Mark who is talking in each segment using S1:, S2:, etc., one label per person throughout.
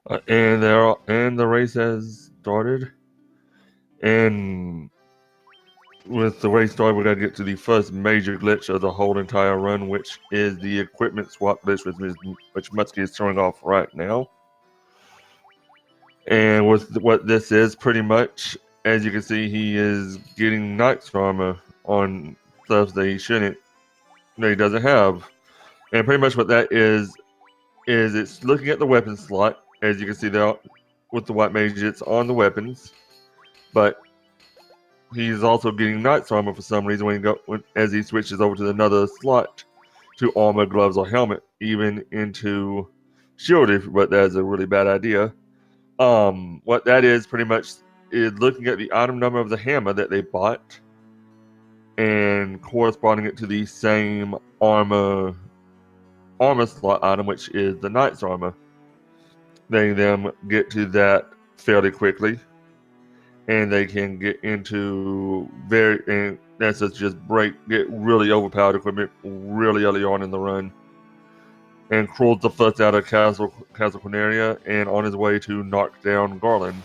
S1: And the race has started. And with the race started, we're gonna get to the first major glitch of the whole entire run, which is the equipment swap glitch, which Muttski is showing off right now. And with what this is, pretty much, as you can see, he is getting Knight's armor on stuff that he shouldn't, that he doesn't have. And pretty much what that is it's looking at the weapon slot. As you can see there, with the white mage, it's on the weapons, but he's also getting Knight's armor for some reason as he switches over to another slot to armor, gloves, or helmet, even into shield, but that's a really bad idea. What that is pretty much is looking at the item number of the hammer that they bought and corresponding it to the same armor slot item, which is the Knight's armor. Letting them get to that fairly quickly, and they can get into and that's just get really overpowered equipment really early on in the run. And Crrool's the first out of Castle Corneria and on his way to knock down Garland.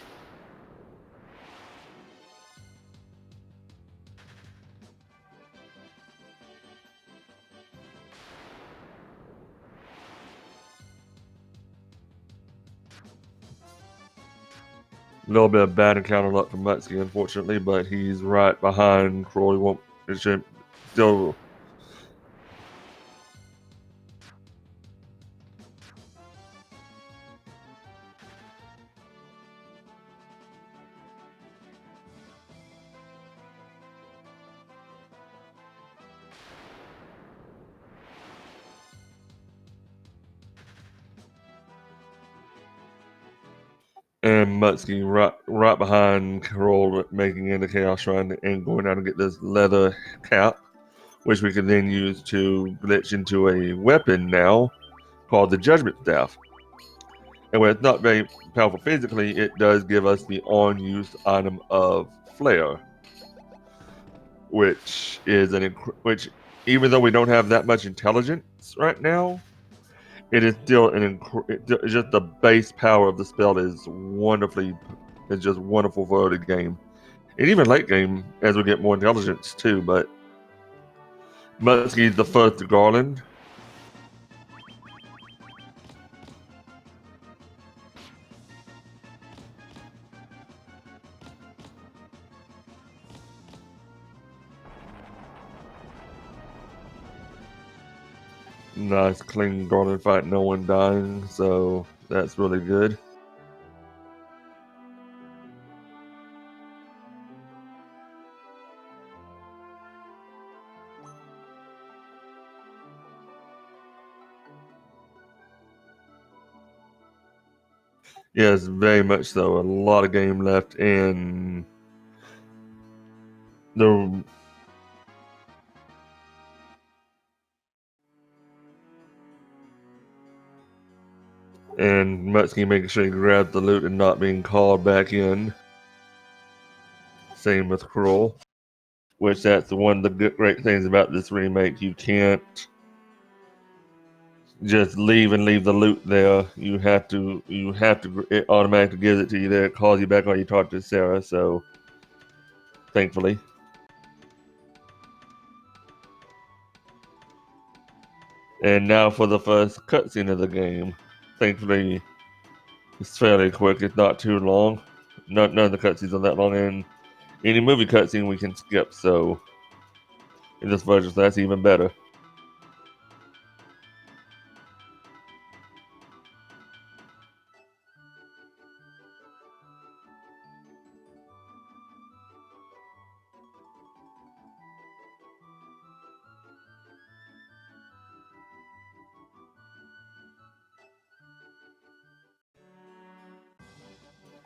S1: A little bit of bad encounter luck from Muttski, unfortunately, but he's right behind Crrool. He won't. It should still. And Muttski right behind Crrool, making it in the Chaos Shrine and going out and get this leather cap, which we can then use to glitch into a weapon now called the Judgment Staff. And where it's not very powerful physically, it does give us the on-use item of Flare, which is which, even though we don't have that much intelligence right now, it is still it's just the base power of the spell is just wonderful for early game, and even late game as we get more intelligence too. But Muttski's the first to Garland. Nice clean Garland fight, no one dying, so that's really good. Yes, very much so. A lot of game left, and the Muttski making sure he grabs the loot and not being called back in. Same with Crrool, which that's one of the great things about this remake. You can't just leave the loot there. You have to. It automatically gives it to you there. It calls you back when you talk to Sarah. So, thankfully. And now for the first cutscene of the game. Thankfully, it's fairly quick. It's not too long. None of the cutscenes are that long, and any movie cutscene we can skip. So, in this version, so that's even better.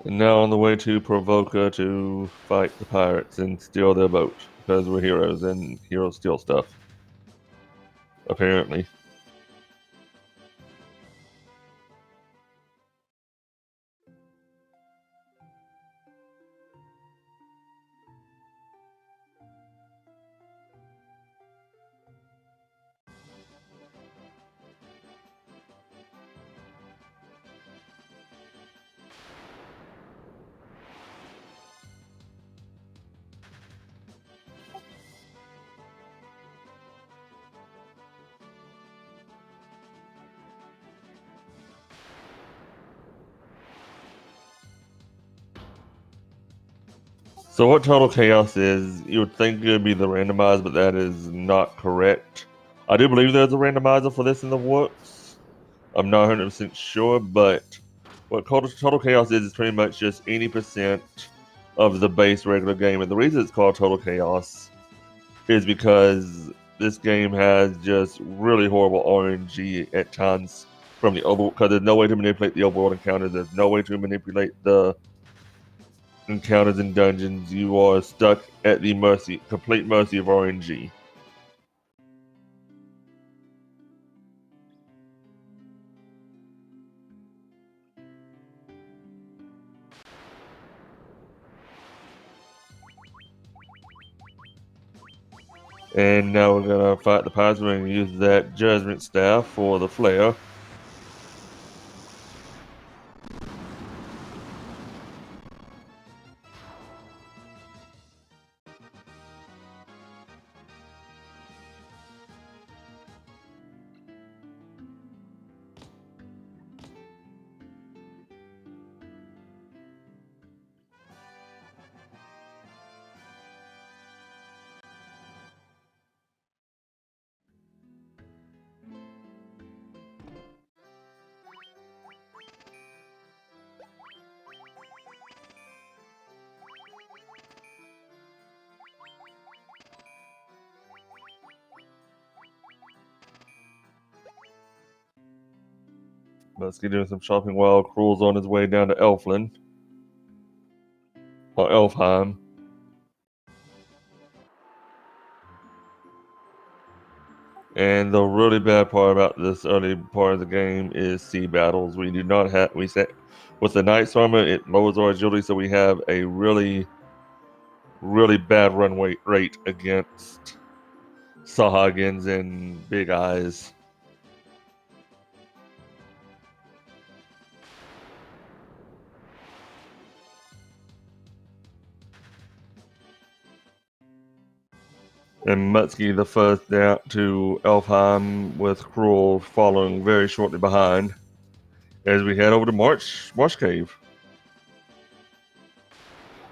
S1: And now on the way to Provoca to fight the pirates and steal their boat, because we're heroes and heroes steal stuff. Apparently. So what Total Chaos is, you would think it would be the randomizer, but that is not correct. I do believe there's a randomizer for this in the works. I'm not 100% sure, but what Total Chaos is pretty much just any percent of the base regular game. And the reason it's called Total Chaos is because this game has just really horrible RNG at times from the overworld, because there's no way to manipulate the overworld encounters. There's no way to manipulate the encounters in dungeons. You are stuck at the complete mercy of RNG. And now we're gonna fight the pirates. We're gonna use that judgment staff for the flare. Muttski doing some shopping while Crrool's on his way down to Elfland. Or Elfheim. And the really bad part about this early part of the game is sea battles. We do not have, with the Knight's Armor, it lowers our agility, so we have a really, really bad run rate against Sahagins and Big Eyes. And Muttski the first out to Elfheim, with Crrool following very shortly behind as we head over to Marsh Cave.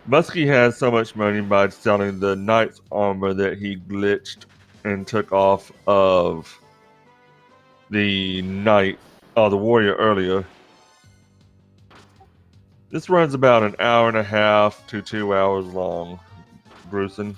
S1: Muttski has so much money by selling the Knight's Armor that he glitched and took off of the the warrior earlier. This runs about an hour and a half to 2 hours long, Grusin.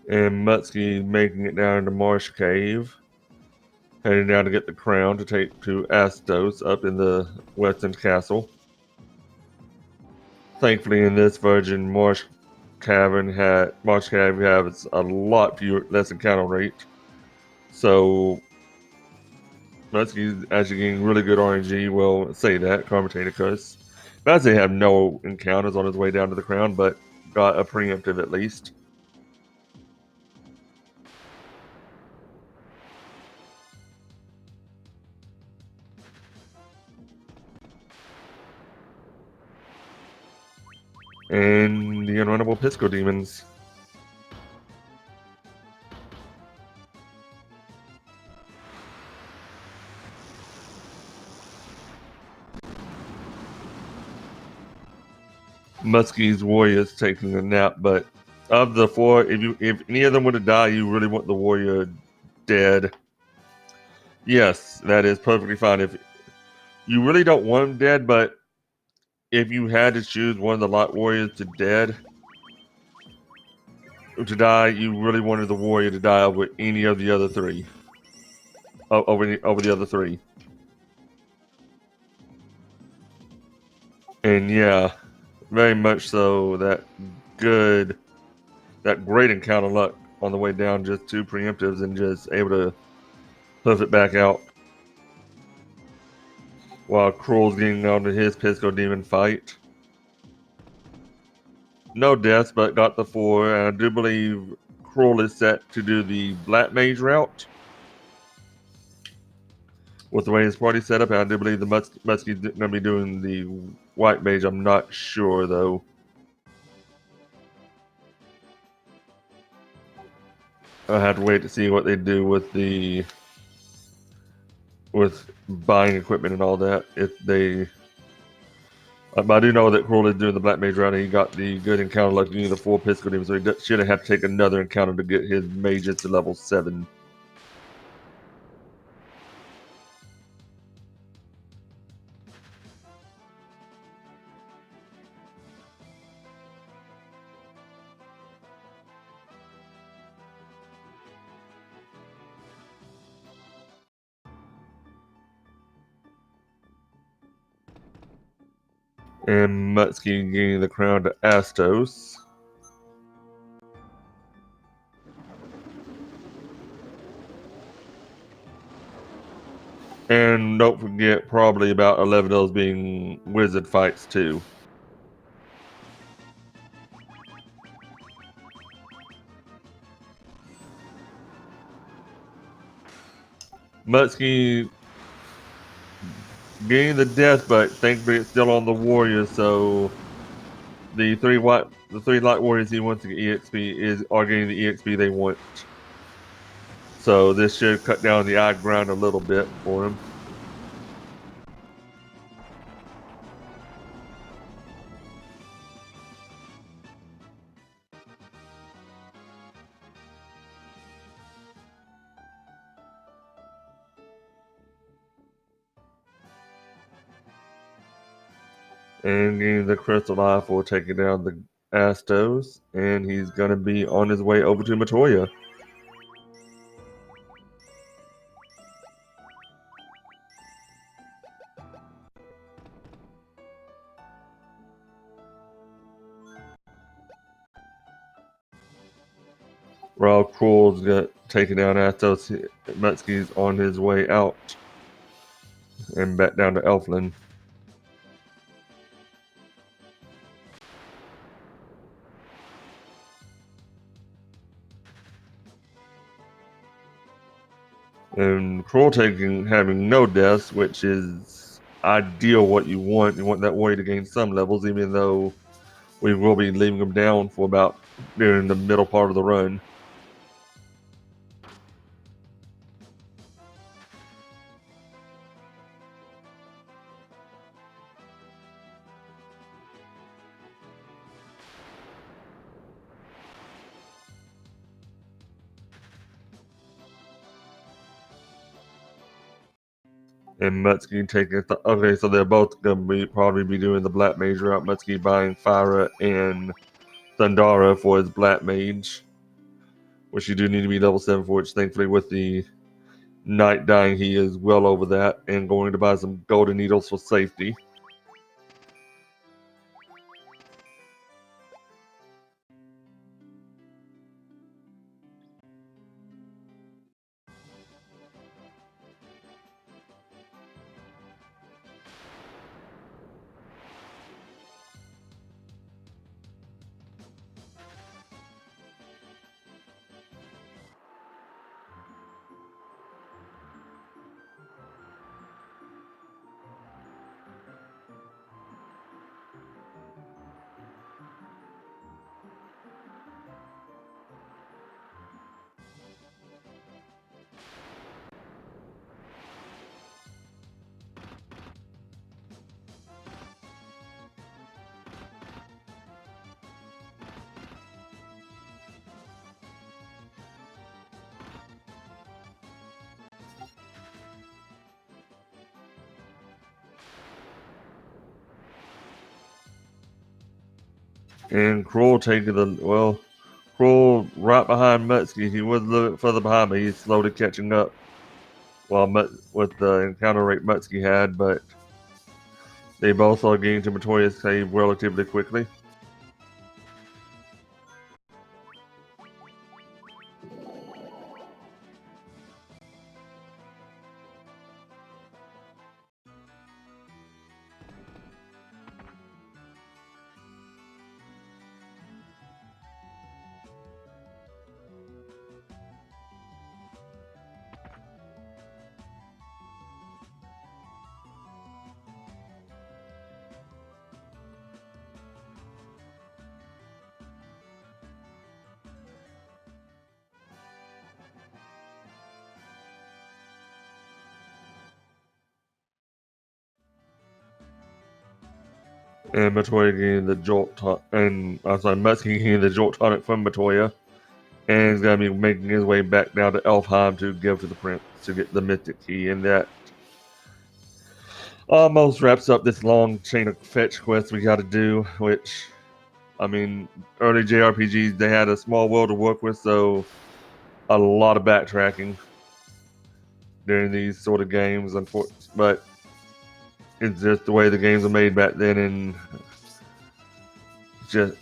S1: And Muttski making it down to Marsh Cave, heading down to get the crown to take to Astos up in the Western Castle. Thankfully, in this version, Marsh Cave has a lot less encounter rate. So Muttski, as you're getting really good RNG, will say that commentator curse. But they have no encounters on his way down to the crown, but got a preemptive at least. And the unrunnable Pisco demons. Muttski's warrior's taking a nap, but of the four, if any of them were to die, you really want the warrior dead. Yes, that is perfectly fine. If you really don't want him dead, but if you had to choose one of the Lot Warriors to die, you really wanted the warrior to die over any of the other three. Over the other three. And yeah, very much so that great encounter luck on the way down, just 2 preemptives and just able to hoof it back out. While Crrool's getting onto his Pisco Demon fight. No deaths, but got the 4. And I do believe Crrool is set to do the Black Mage route. With the way his party's set up, I do believe the Muttski's going to be doing the White Mage. I'm not sure, though. I have to wait to see what they do with buying equipment and all that. If they, but I do know that Crrool is doing the Black Mage route, and he got the good encounter luck getting the 4 Pisco Demons, so he shouldn't have to take another encounter to get his mages to level 7. And Muttski getting the crown to Astos. And don't forget, probably about 11 of those being wizard fights, too. Muttski getting the death, but thankfully it's still on the warrior, so the three light warriors he wants to get EXP are getting the EXP they want. So this should cut down the eye ground a little bit for him. And getting the crystal eye for taking down the Astos, and he's gonna be on his way over to Matoya. While Crrool's got taken down Astos, Muttski's on his way out and back down to Elfland. And Crrool having no deaths, which is ideal what you want. You want that warrior to gain some levels, even though we will be leaving him down for about during the middle part of the run. And Muttski taking okay, so they're both gonna probably be doing the Black Mage route. Muttski buying Fyra and Thundara for his Black Mage, which you do need to be level 7 for, which thankfully with the Night dying he is well over that, and going to buy some golden needles for safety. And Crrool taking Crrool right behind Muttski. He was a little bit further behind, but he's slowly catching up. With the encounter rate Muttski had, but They both are getting to Matoya's cave relatively quickly. And Matoya getting the jolt and I'm sorry, Muttski getting the jolt tonic from Matoya. And he's gonna be making his way back down to Elfheim to give to the prince to get the Mystic Key, and that almost wraps up this long chain of fetch quests we gotta do, which I mean, early JRPGs they had a small world to work with, so a lot of backtracking during these sort of games, unfortunately. But it's just the way the games were made back then, and just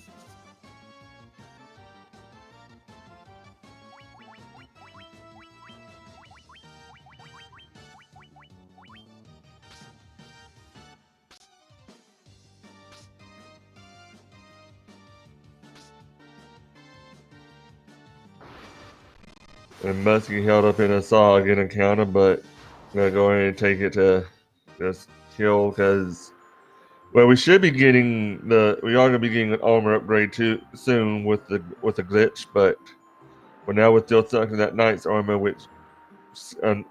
S1: and Muttski held up in a Saw again encounter, but I'm gonna go ahead and take it to just kill because well, we should be getting we are gonna be getting an armor upgrade too soon with the glitch, but for now we're still stuck in that knight's armor, which,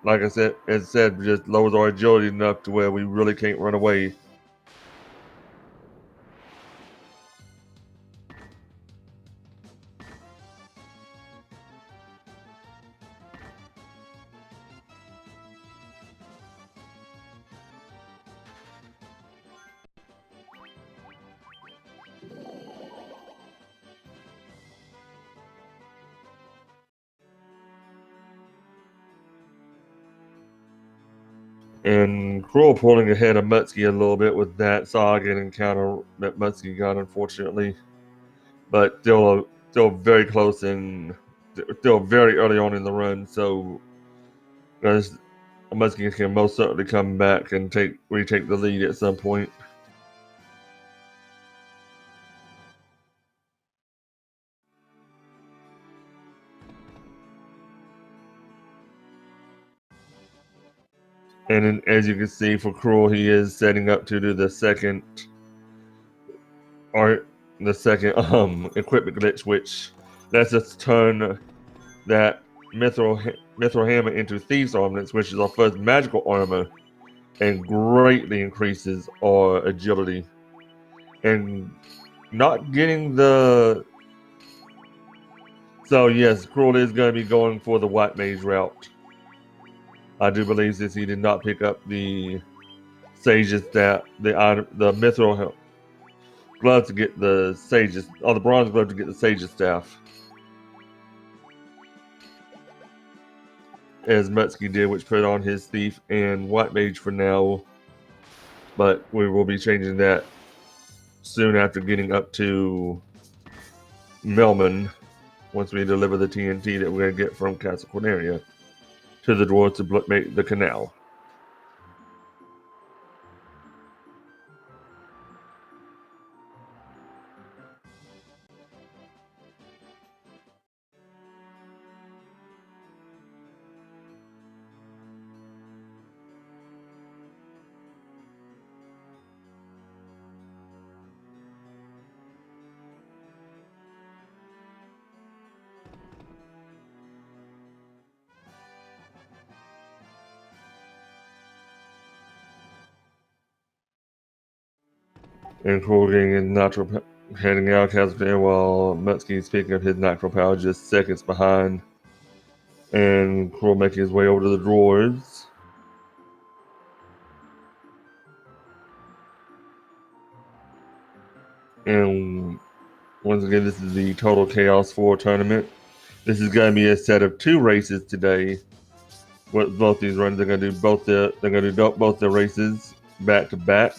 S1: like I said, just lowers our agility enough to where we really can't run away. And Crrool pulling ahead of Muttski a little bit with that Saga encounter that Muttski got, unfortunately, but still very close and still very early on in the run. So Muttski can most certainly come back and retake the lead at some point. And then, as you can see, for Crrool, he is setting up to do the second equipment glitch, which lets us turn that mithril hammer into Thieves Armaments, which is our first magical armor, and greatly increases our agility. And not getting the so yes, Crrool is going to be going for the White Mage route. I do believe since he did not pick up the Sage's staff, the mithril glove to get the Sage's, or the bronze glove to get the Sage's staff, as Muttski did, which put on his Thief and White Mage for now. But we will be changing that soon after getting up to Melman, once we deliver the TNT that we're going to get from Castle Corneria to the dwarves to make the canal. And Crrool getting his natural heading out Castle Corneria while Muttski's picking up his natural power just seconds behind. And Crrool making his way over to the drawers. And once again, this is the Total Chaos 4 tournament. This is going to be a set of 2 races today. With both these runs, they're going to do both the races back to back.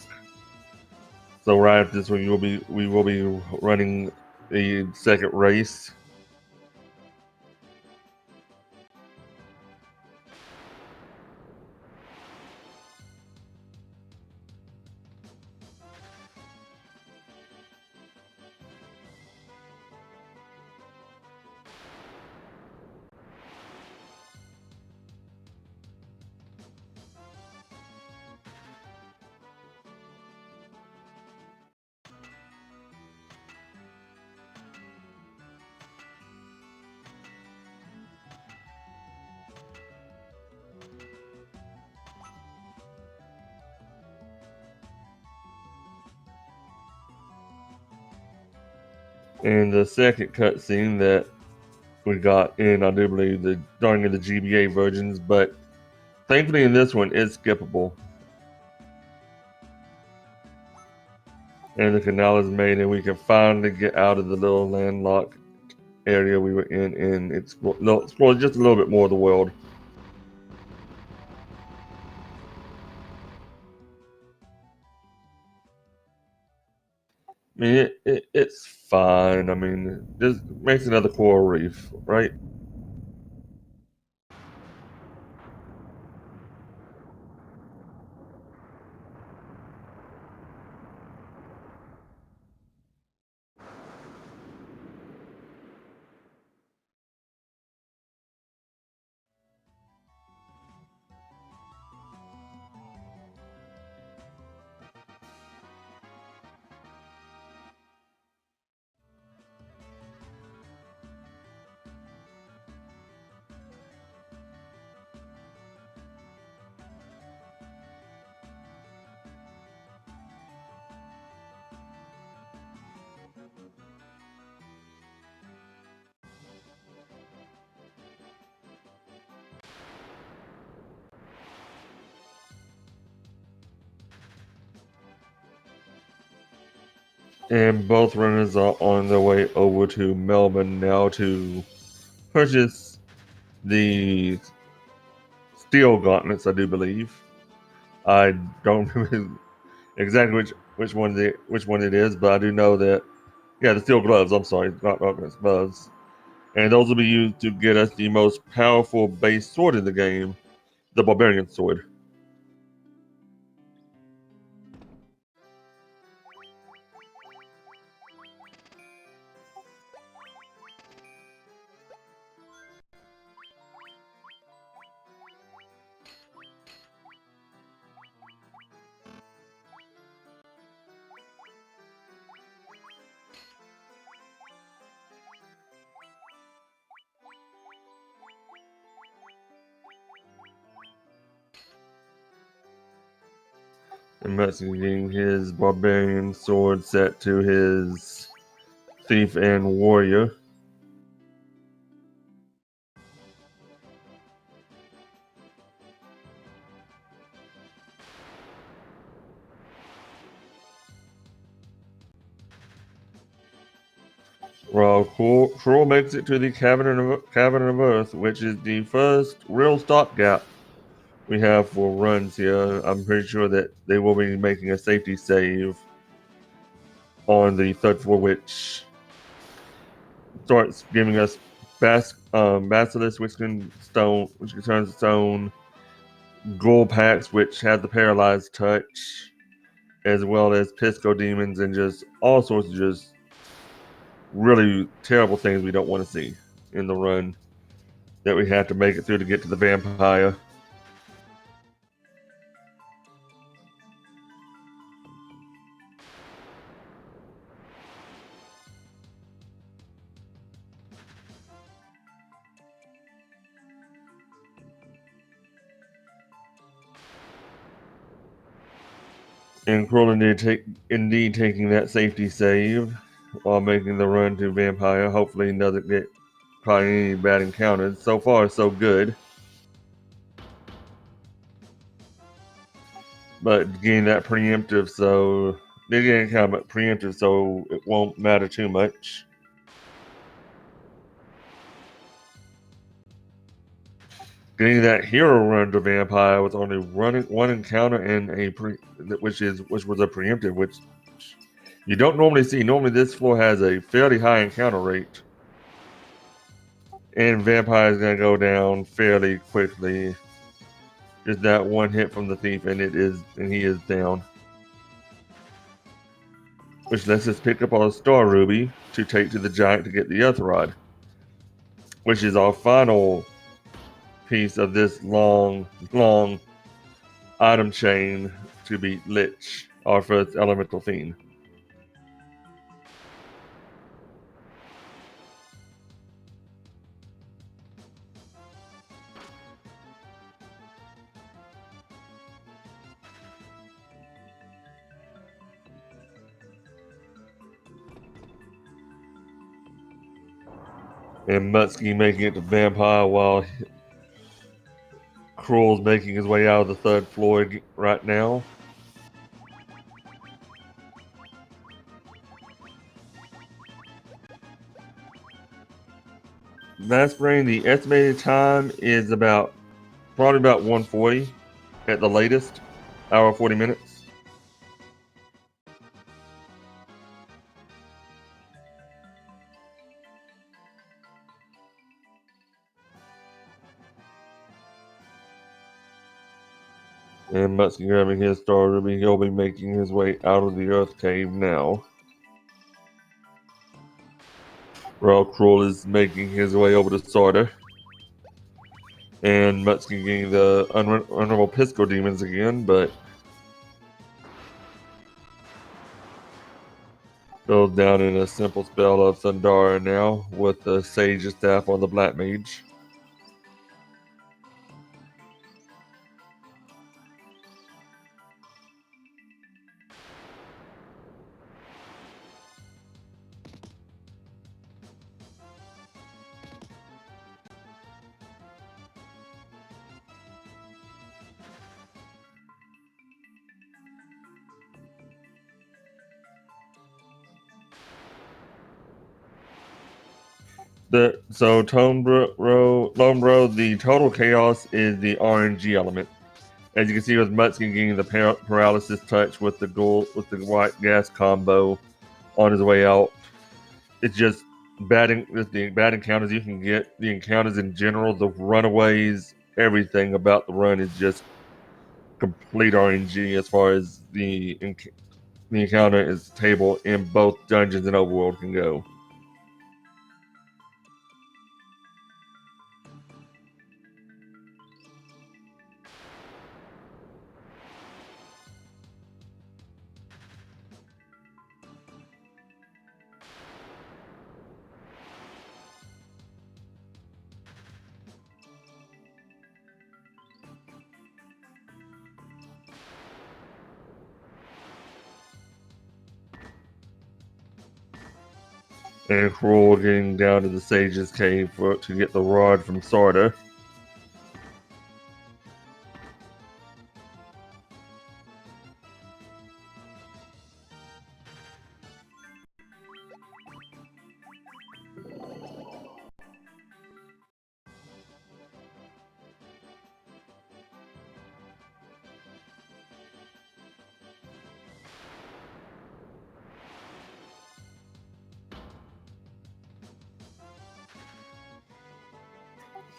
S1: So right after this, we will be running the second race. And the second cutscene that we got in, I do believe, during the GBA versions, but thankfully in this one it's skippable. And the canal is made, and we can finally get out of the little landlocked area we were in and explore just a little bit more of the world. I mean, it's fine. I mean, it just makes another coral reef, right? And both runners are on their way over to Melbourne now to purchase the steel gauntlets, I do believe. I don't remember exactly which one it is, but I do know that the steel gloves. I'm sorry, not gauntlets, gloves. And those will be used to get us the most powerful base sword in the game, the Barbarian Sword. And Muttski getting his Barbarian Sword set to his Thief and Warrior. While Crrool makes it to the Cavern of Earth, which is the first real stopgap we have for runs here. I'm pretty sure that they will be making a safety save on the third floor, which starts giving us Basilisk, which can turn to stone, Ghoul Packs, which has the paralyzed touch, as well as Pisco Demons, and just all sorts of just really terrible things we don't want to see in the run that we have to make it through to get to the vampire. And Crrool indeed taking that safety save while making the run to vampire. Hopefully he doesn't get probably any bad encounters. So far, so good. But getting that preemptive, so they didn't count, but preemptive, so it won't matter too much. Getting that hero run to vampire with only one encounter and which was a preemptive, which You don't normally see. Normally, this floor has a fairly high encounter rate, and Vampire is going to go down fairly quickly. Just that one hit from the thief, and he is down. Which lets us pick up our Star Ruby to take to the Giant to get the Earth Rod, which is our final piece of this long item chain to beat Lich, our first elemental fiend. And Muttski making it to Vampire while Crrool's making his way out of the third floor right now. Last brain, the estimated time is probably about 1:40 at the latest, hour 40 minutes. And Muttski grabbing his Star Ruby, he'll be making his way out of the Earth Cave now. While Crrool is making his way over to Sarda. And Muttski getting the Honorable Pisco Demons again, but goes down in a simple spell of Sundara now with the Sage Staff on the Black Mage. So Lombro, the total chaos is the RNG element. As you can see with Muttski getting the paralysis touch with the white gas combo on his way out. It's just the bad encounters you can get, the encounters in general, the runaways, everything about the run is just complete RNG as far as the encounter is table in both dungeons and overworld can go. And Crrool getting down to the Sage's Cave to get the rod from Sarda.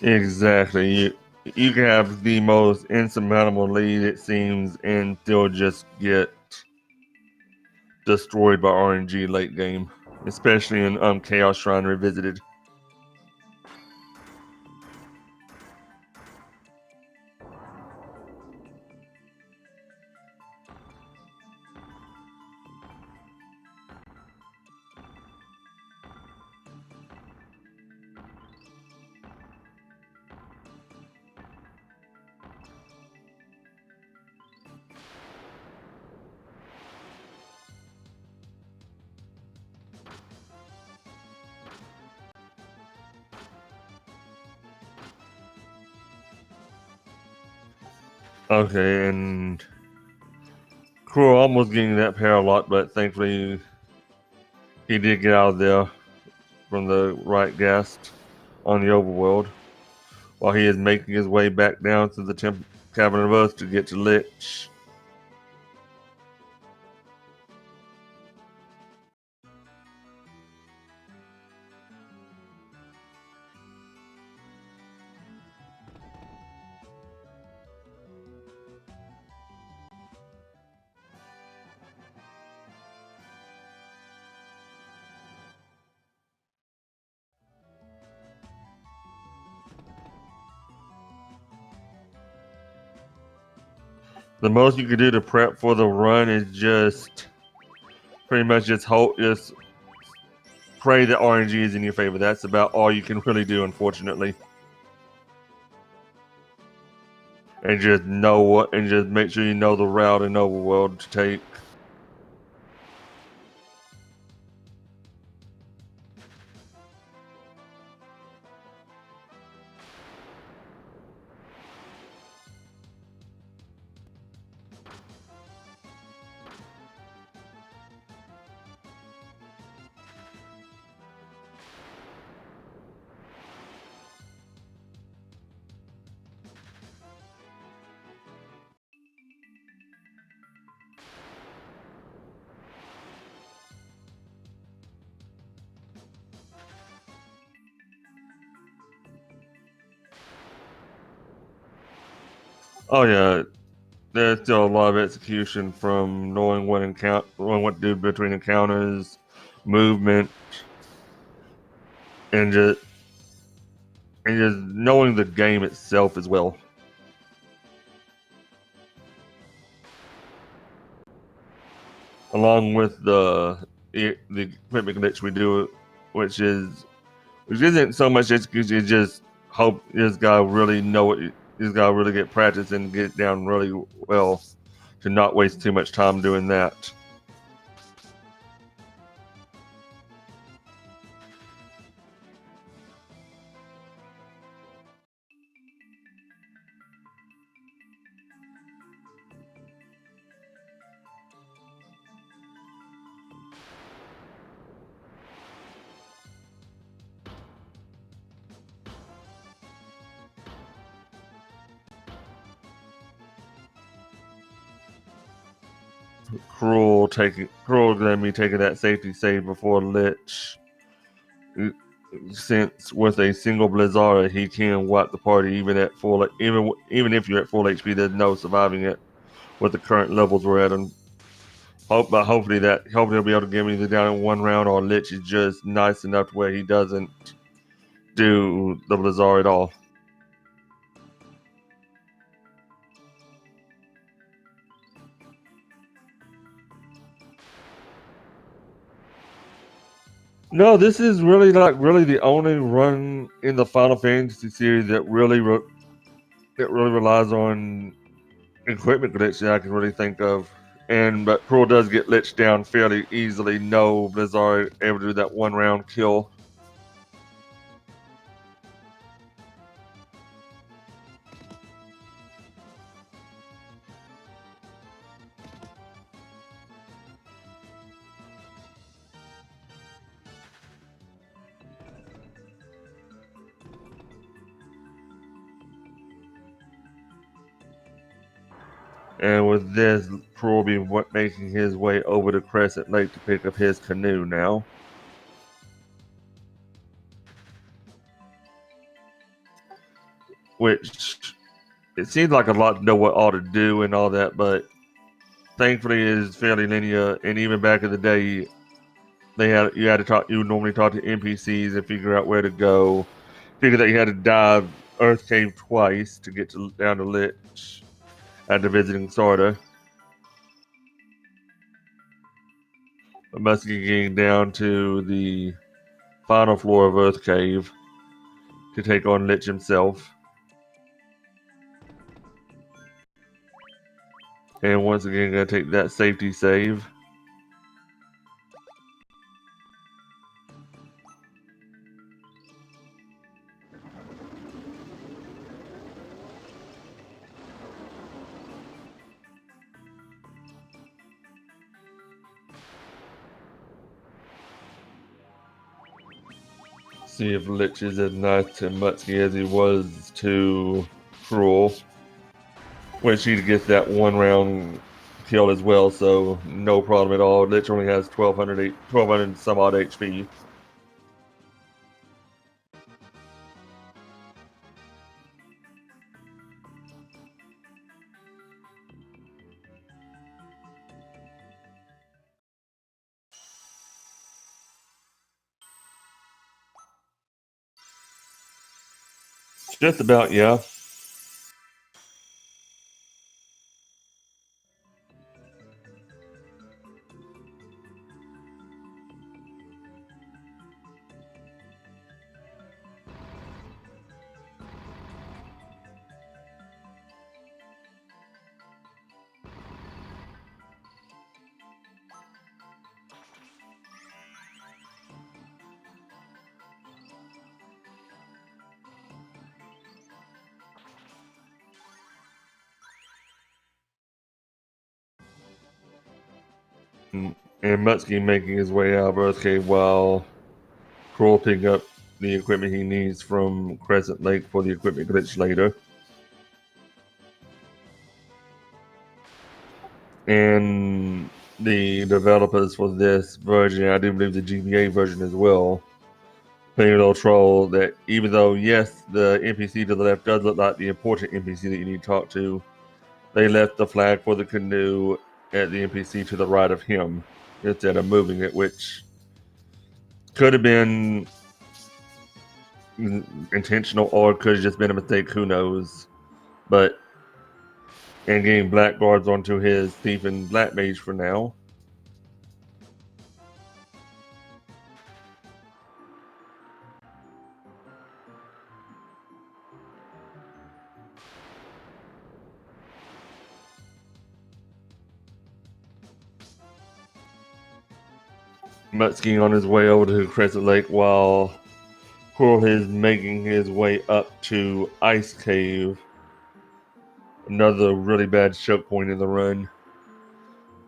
S1: Exactly. You can have the most insurmountable lead, it seems, and still just get destroyed by RNG late game, especially in Chaos Shrine Revisited. Okay, and Crrool almost getting that paralot, but thankfully he did get out of there from the right ghast on the overworld, while he is making his way back down to the Cavern of Earth to get to Lich. The most you can do to prep for the run is just pretty much just hope, just pray that RNG is in your favor. That's about all you can really do, unfortunately. And just know what, and just make sure you know the route and overworld to take. Oh yeah, there's still a lot of execution from knowing knowing what to do between encounters, movement, and just knowing the game itself as well. Along with the equipment glitch we do, which isn't so much execution. It's just hope this guy really know it. This guy really get practice and get it down really well to not waste too much time doing that. Crrool gonna be taking that safety save before Lich. Since with a single Blizzara, he can wipe the party even at full. Even if you're at full HP, there's no surviving it with the current levels we're at. And hopefully he'll be able to get me either down in one round, or Lich is just nice enough to where he doesn't do the Blizzara at all. No, this is really not really the only run in the Final Fantasy series that really relies on equipment glitch that I can really think of. But Crrool does get liched down fairly easily. No Blizzard able to do that one round kill. And with this, Crrool be making his way over to Crescent Lake to pick up his canoe now. Which it seems like a lot to know what all to do and all that, but thankfully it is fairly linear. And even back in the day, you would normally talk to NPCs and figure out where to go. Figure that you had to dive Earth Cave twice to get down to Lich after visiting Sarda. But Muttski getting down to the final floor of Earth Cave to take on Lich himself. And once again, gonna take that safety save. See if Lich is as nice to Muttski as he was to Crrool. Which he gets that one round kill as well, so no problem at all. Lich only has 1200 some odd HP. Just about, yeah. and Muttski making his way out of Earth Cave while Crrool picking up the equipment he needs from Crescent Lake for the equipment glitch later. And the developers for this version, I do believe the GBA version as well, playing a little troll that even though, yes, the NPC to the left does look like the important NPC that you need to talk to, they left the flag for the canoe at the NPC to the right of him instead of moving it, which could have been intentional or could have just been a mistake, who knows. But, and getting black guards onto his thief and black mage for now. Muttski on his way over to Crescent Lake while Crrool is making his way up to Ice Cave. Another really bad choke point in the run.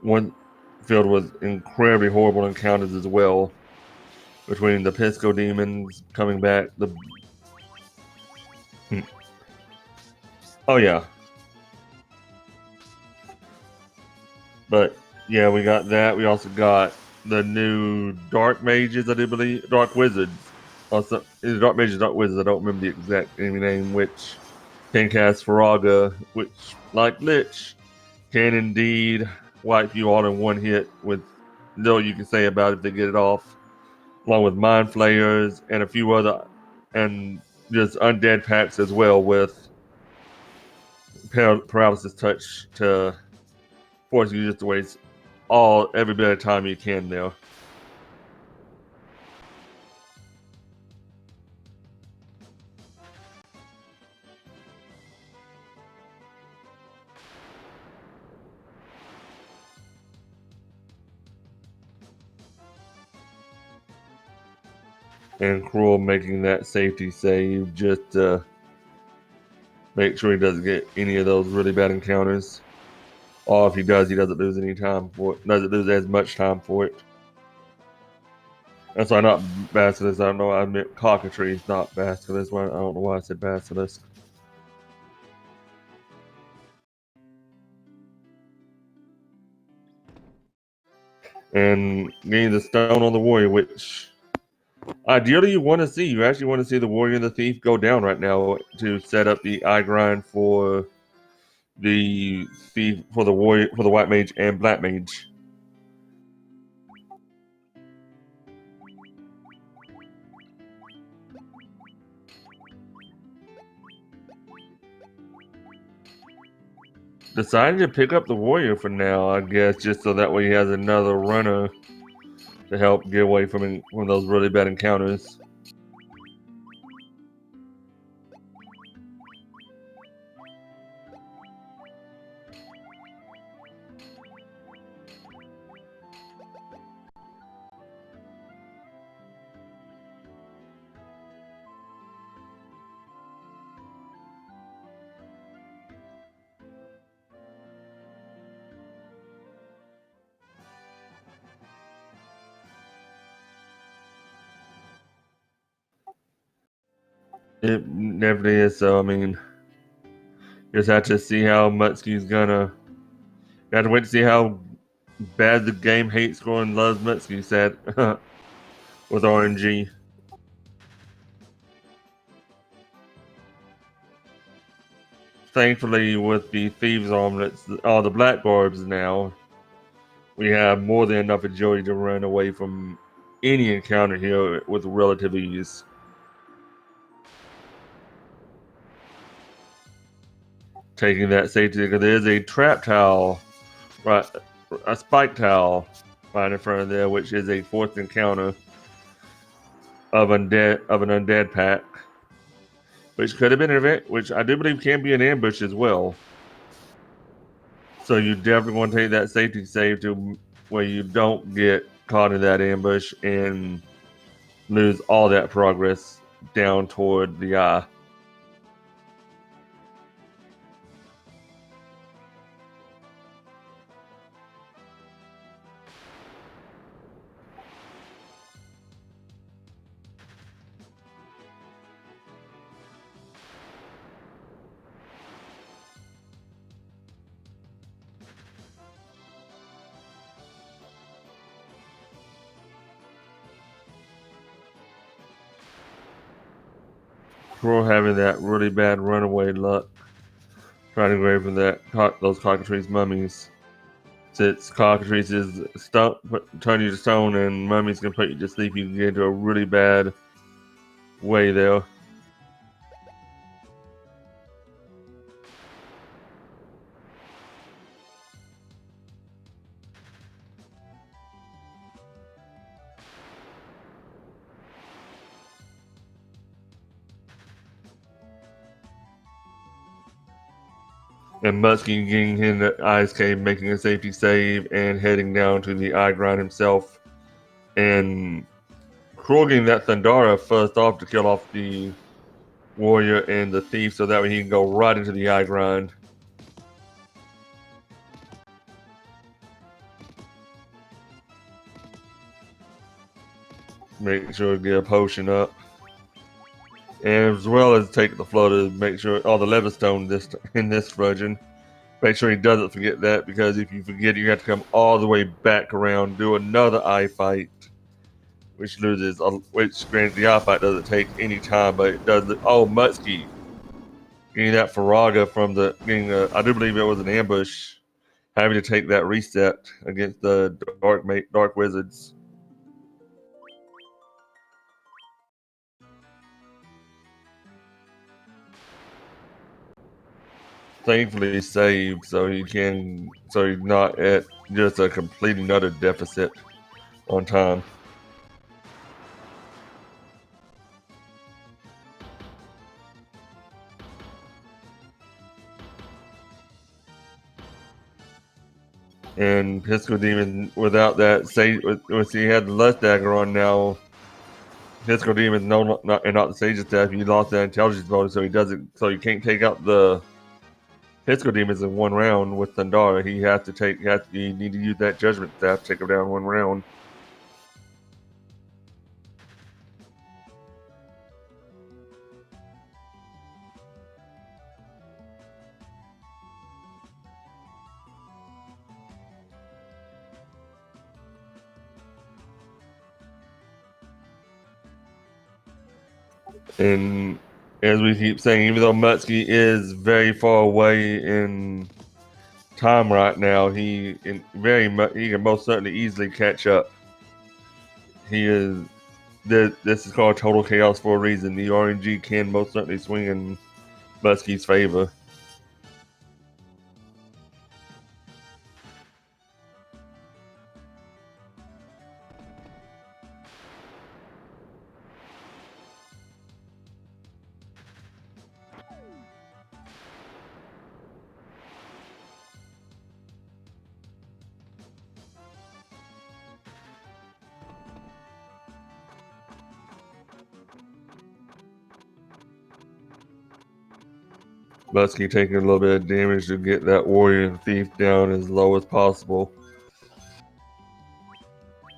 S1: One filled with incredibly horrible encounters as well. Between the Pisco demons coming back, oh yeah. But yeah, we got that. We also got the new Dark Mages, I do believe. Dark Wizards. Also, either Dark Mages or Dark Wizards, I don't remember the exact enemy name, which can cast Faraga, which, like Lich, can indeed wipe you all in one hit with little you can say about it if they get it off. Along with Mind Flayers and a few other, and just undead packs as well with paralysis touch to force you just to waste every bit of time you can there. And Crrool making that safety save just to make sure he doesn't get any of those really bad encounters. Or if he does, he doesn't lose any time for it. Doesn't lose as much time for it. That's why not Basilisk. I don't know. I meant Cockatrice, not Basilisk. I don't know why I said Basilisk. And getting the stone on the warrior, which ideally you want to see. You actually want to see the warrior and the thief go down right now to set up the eye grind for the thief, for the warrior, for the white mage and black mage. Decided to pick up the warrior for now, I guess, just so that way he has another runner to help get away from one of those really bad encounters. It definitely is. So I mean, just have to see how Muttski's gonna. Got to wait to see how bad the game hates scoring loves Muttski said with RNG. Thankfully, with the Thieves' Armlets, all the Black Garbs now, we have more than enough agility to run away from any encounter here with relative ease. Taking that safety, because there is a trap towel, right, a spike towel right in front of there, which is a fourth encounter of an undead pack, which could have been an event, which I do believe can be an ambush as well. So you definitely want to take that safety save to where you don't get caught in that ambush and lose all that progress down toward the eye. Crrool having that really bad runaway luck, trying to go away from those cockatrice mummies. Since cockatrice is turn you to stone and mummies can put you to sleep, you can get into a really bad way there. And Muttski getting in the ice cave, making a safety save, and heading down to the eye grind himself. And Crrool getting that Thundara first off to kill off the warrior and the thief, so that way he can go right into the eye grind. Make sure to get a potion up. And as well as take the flow to make sure all the Levistone in this version. Make sure he doesn't forget that, because if you forget, you have to come all the way back around, do another eye fight, which granted the eye fight doesn't take any time, but it does. Oh, Muttski getting that Faraga from I do believe it was an ambush, having to take that reset against the Dark Wizards. Thankfully saved, so he's not at just a complete and utter deficit on time. And Pisco Demon, without that, once he had the Lust Dagger on now, Pisco Demon not the Sage's staff. He lost that intelligence bonus, so he doesn't. So you can't take out the Pisco Demons in one round with Thundara. You need to use that Judgment Staff to take him down one round. And as we keep saying, even though Muttski is very far away in time right now, he can most certainly easily catch up. He is. This is called total chaos for a reason. The RNG can most certainly swing in Muttski's favor. Muttski taking a little bit of damage to get that warrior and thief down as low as possible,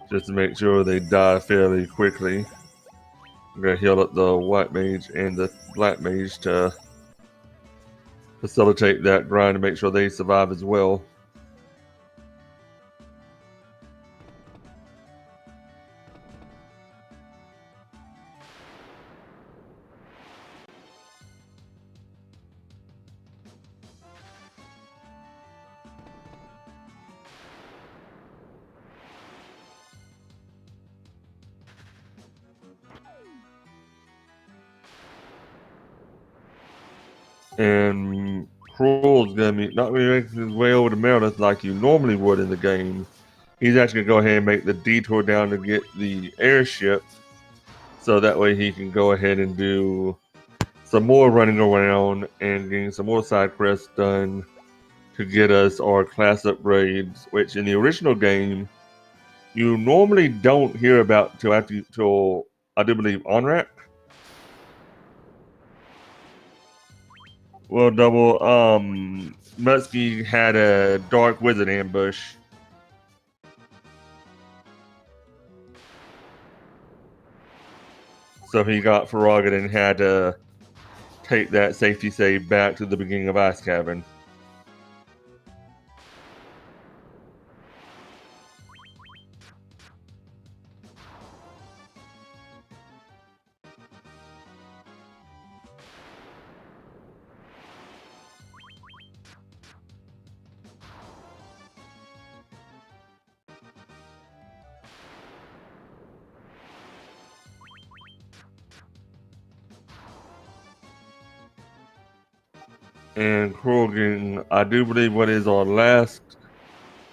S1: just to make sure they die fairly quickly. I'm gonna heal up the white mage and the black mage to facilitate that grind to make sure they survive as well. And Crrool's gonna be not gonna make his way over to Meredith like you normally would in the game. He's actually gonna go ahead and make the detour down to get the airship, so that way he can go ahead and do some more running around and getting some more side quests done to get us our class upgrades, which in the original game you normally don't hear about till I do believe Onrak. Well, double. Muttski had a Dark Wizard ambush, so he got Farragut and had to take that safety save back to the beginning of Ice Cavern. And Crrool getting, I do believe, what is our last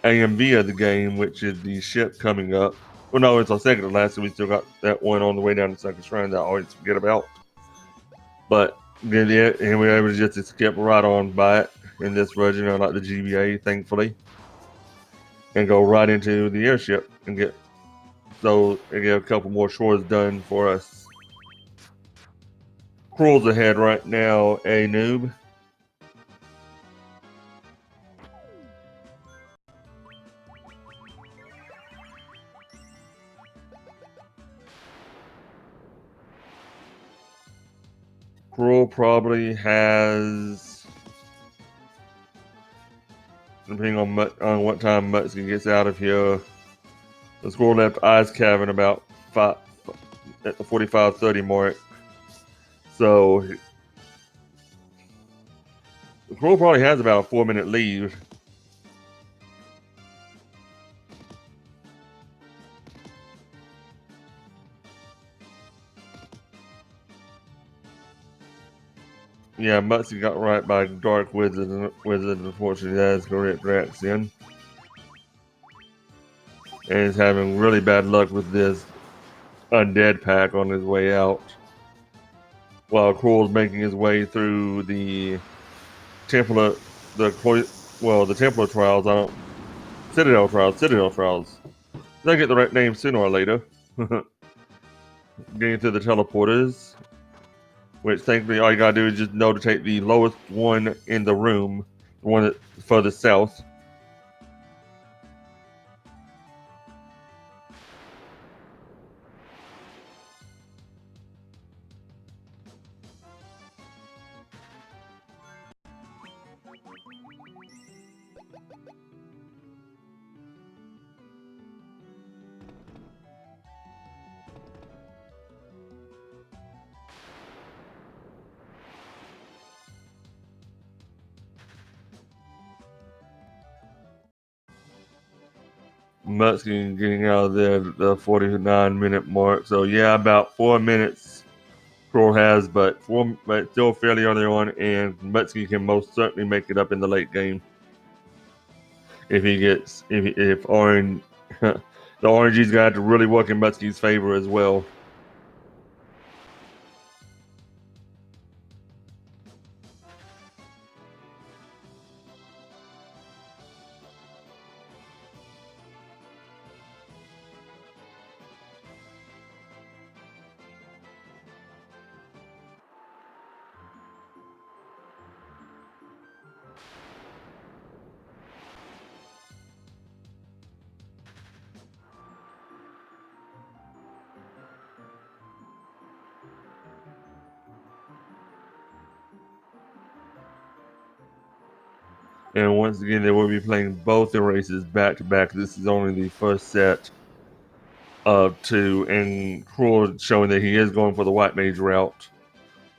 S1: AMV of the game, which is the ship coming up. Well, no, it's our second to last, so we still got that one on the way down to Second Shrine that I always forget about. But then, yeah, and we were able to just skip right on by it in this version, unlike the GBA, thankfully, and go right into the airship and get a couple more chores done for us. Crrool's ahead right now, a noob. Crrool probably has, depending on what time Muttski gets out of here, the Crrool left Ice Cavern about at the 45-30 mark. So Crrool probably has about a 4-minute lead. Yeah, Muttski got right by Dark Wizard. Unfortunately, that is correct reaction. And he's having really bad luck with this undead pack on his way out. While Crrool's making his way through the Templar, the Templar trials. Citadel trials. They'll get the right name sooner or later. Getting to the teleporters, which thankfully all you gotta do is just know to take the lowest one in the room, the one that's furthest south. Muttski getting out of there at the 49-minute mark. So yeah, about 4 minutes Crrool has, but still fairly early on, and Muttski can most certainly make it up in the late game if he gets if Orange the Orangey's got to really work in Muttski's favor as well. And once again, they will be playing both the races back to back. This is only the first set of two, and Crrool showing that he is going for the White Mage route.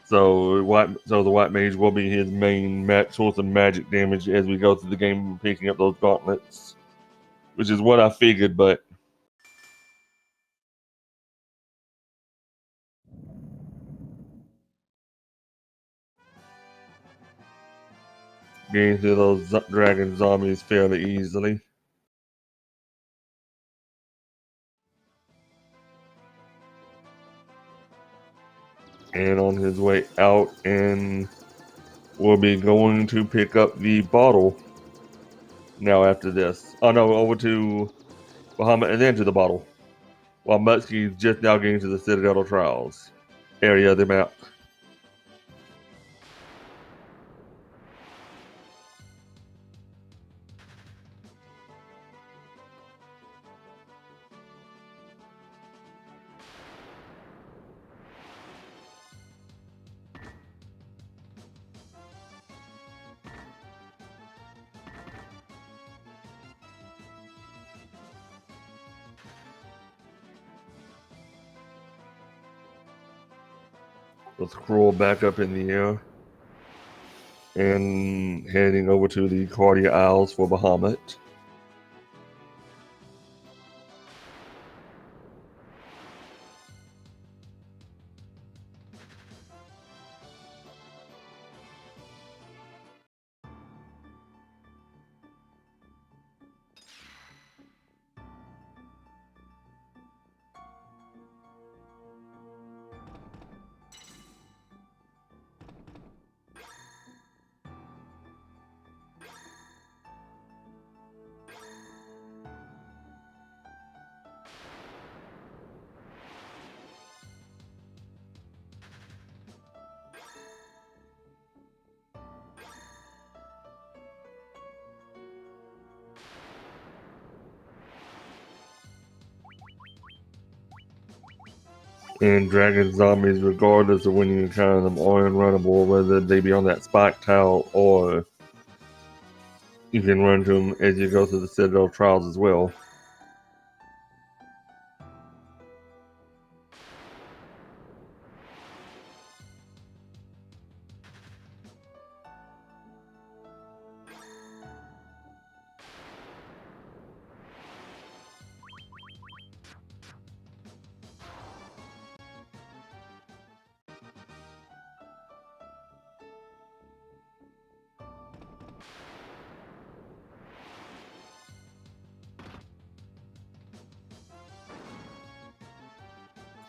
S1: So the White Mage will be his main source of magic damage as we go through the game, picking up those gauntlets, which is what I figured. But getting through those dragon zombies fairly easily. And on his way out, and we'll be going to pick up the bottle now after this. Oh no, over to Bahamut and then to the bottle. While Muttski is just now getting to the Citadel Trials area of the map. With Crrool back up in the air and heading over to the Cardia Isles for Bahamut. And dragon zombies, regardless of when you encounter them, are unrunnable, whether they be on that spike tile or you can run to them as you go through the Citadel trials as well.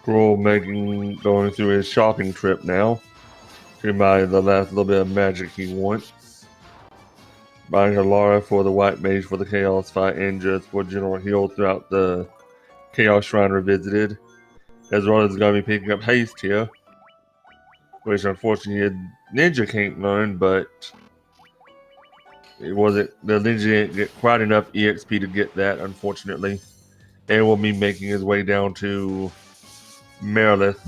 S1: Crrool going through his shopping trip now to buy the last little bit of magic he wants. Buying a Lara for the White Mage for the Chaos fight and just for general heal throughout the Chaos Shrine Revisited. As well as going to be picking up Haste here, which unfortunately Ninja can't learn, but it wasn't, the Ninja didn't get quite enough EXP to get that, unfortunately. And will be making his way down to Merilith,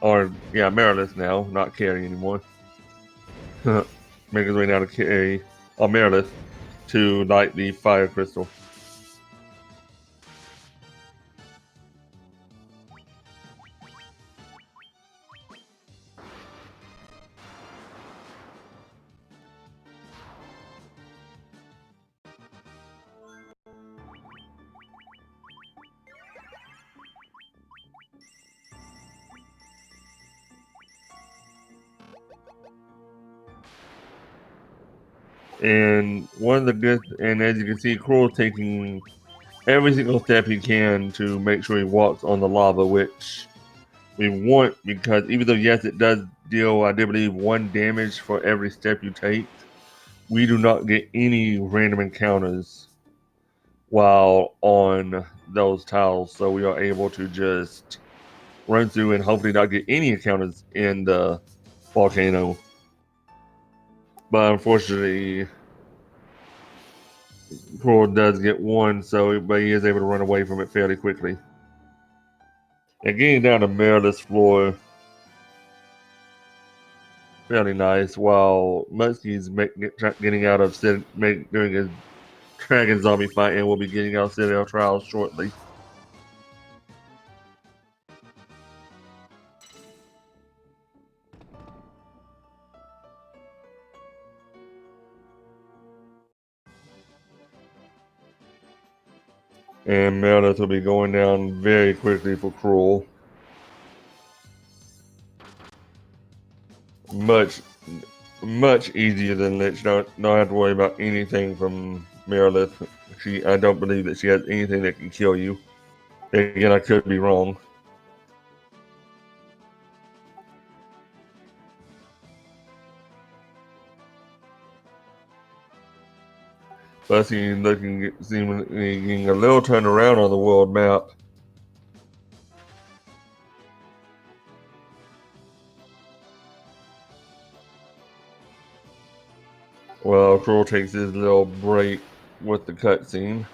S1: Merilith now, not Carry anymore. Make his way down to Carry, or Merilith, to light the Fire Crystal. And one of the good, and as you can see, Crrool taking every single step he can to make sure he walks on the lava, which we want, because even though yes it does deal, I do believe, 1 damage for every step you take, we do not get any random encounters while on those tiles, so we are able to just run through and hopefully not get any encounters in the volcano. But unfortunately, Crrool does get one, but he is able to run away from it fairly quickly. And getting down to Merilith's floor, fairly nice, while Muttski's getting out of doing his dragon zombie fight, and will be getting out of Citadel Trials shortly. And Merilith will be going down very quickly for Crrool. Much easier than Lich. Don't have to worry about anything from Merilith. I don't believe that she has anything that can kill you. Again, I could be wrong. But seeming getting a little turned around on the world map. Well, Crrool takes his little break with the cutscene.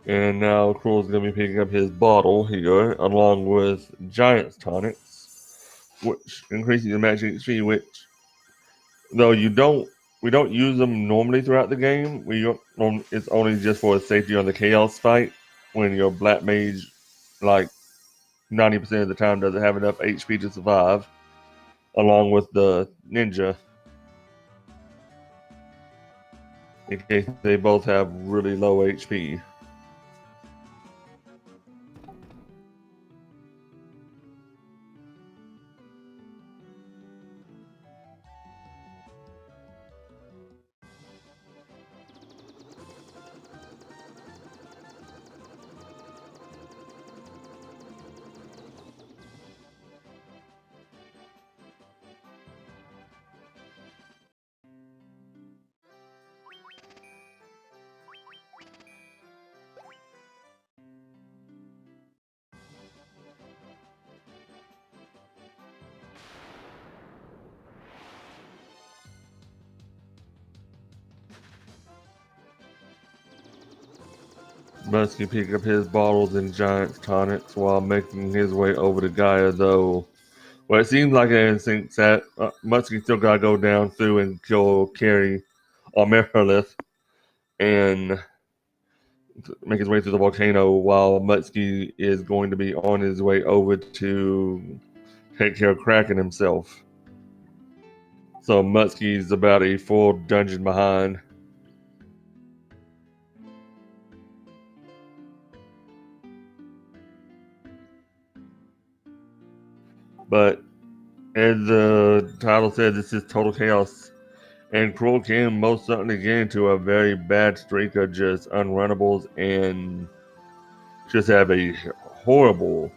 S1: And now Crrool's going to be picking up his bottle here, along with Giant's tonics, which increases your magic HP. Which, though we don't use them normally throughout the game. It's only just for safety on the Chaos fight when your Black Mage, like 90% of the time, doesn't have enough HP to survive, along with the Ninja, in case they both have really low HP. Muttski picked up his bottles and giant's tonics while making his way over to Gaia, though. Well, it seems like an instinct that Muttski still gotta go down through and kill Carrie or Merilith and make his way through the volcano while Muttski is going to be on his way over to take care of Kraken himself. So Muttski's about a full dungeon behind. But as the title said, this is total chaos. And Crrool can most certainly get into a very bad streak of just unrunnables and just have a horrible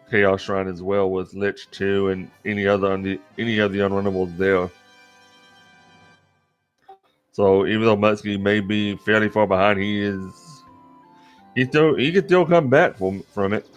S1: Chaos Shrine as well with Lich 2 and any of the unrunnables there. So even though Muttski may be fairly far behind, he can still come back from it.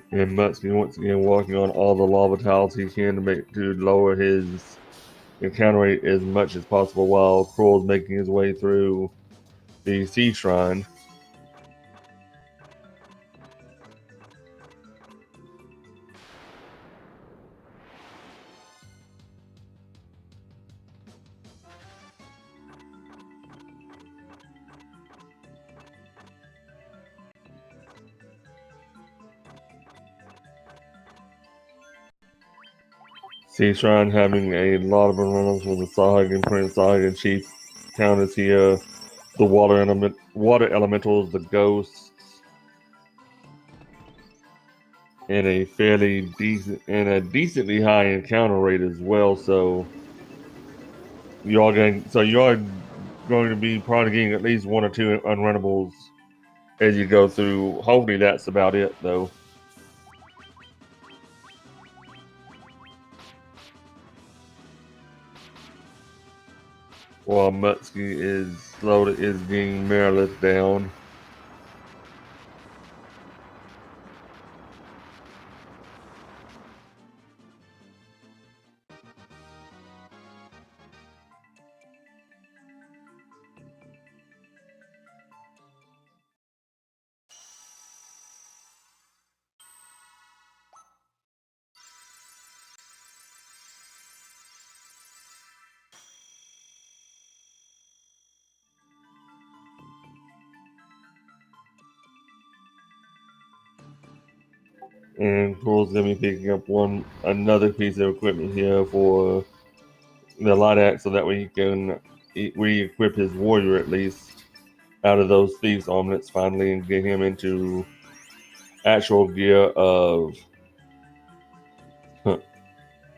S1: And Muttski once again walking on all the lava tiles he can to lower his encounter rate as much as possible while Crrool's making his way through the Sea Shrine. Sea Shrine having a lot of runners with the Sahag and Prince Sahag and Chief counters here. The water elementals, the ghosts, and a decently high encounter rate as well. So you are going to be probably getting at least one or two unrunnables as you go through. Hopefully that's about it though. While Muttski is getting Merilith down. And Crrool's gonna be picking up another piece of equipment here for the light axe, so that way he can re-equip his warrior at least out of those thieves' armlets finally, and get him into actual gear of,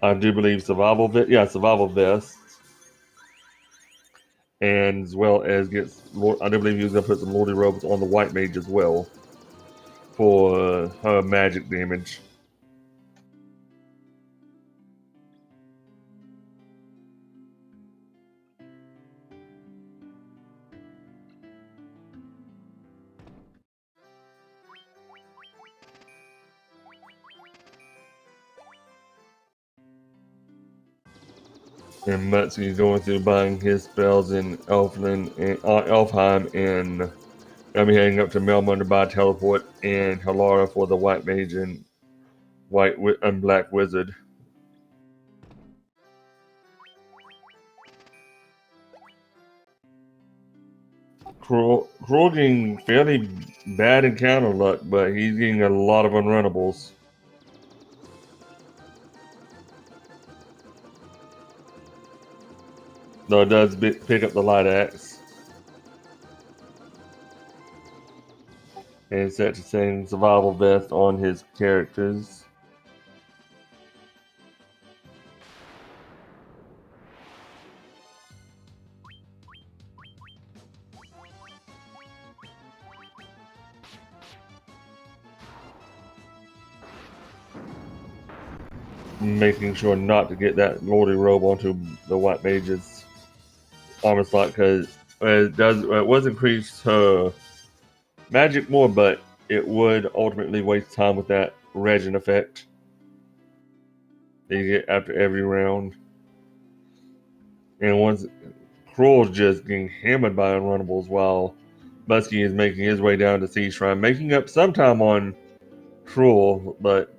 S1: I do believe survival vests, and as well as I do believe he was gonna put some lordy robes on the white mage as well for her magic damage. And Muttski going through buying his spells in Elfheim, and gonna be heading up to Melmund to buy Teleport and Halara for the White Mage and Black Wizard. Crrool getting fairly bad encounter luck, but he's getting a lot of unrunnables. Though it does pick up the light axe. and set to setting survival vest on his characters. Making sure not to get that Lordy robe onto the White Mage's armor slot because it was increase her magic more, but it would ultimately waste time with that Regin effect that you get after every round. And once Crrool's just getting hammered by unrunnables while Muttski is making his way down to Sea Shrine, making up some time on Crrool, but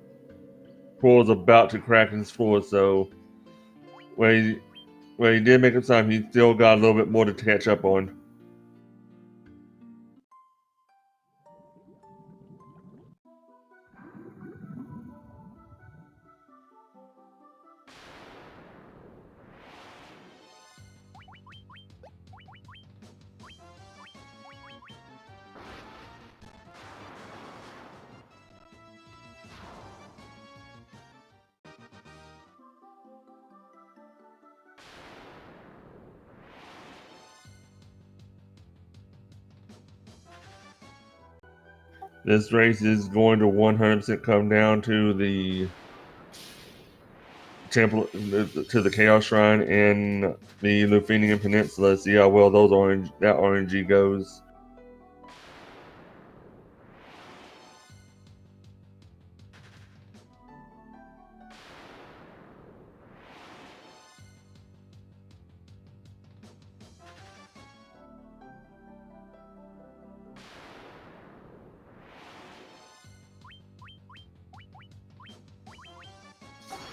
S1: Crrool's about to crack his floor, so when he did make up time, he still got a little bit more to catch up on. This race is going to 100% come down to the temple, to the Chaos Shrine and the Lufenian Peninsula. See how well that RNG goes.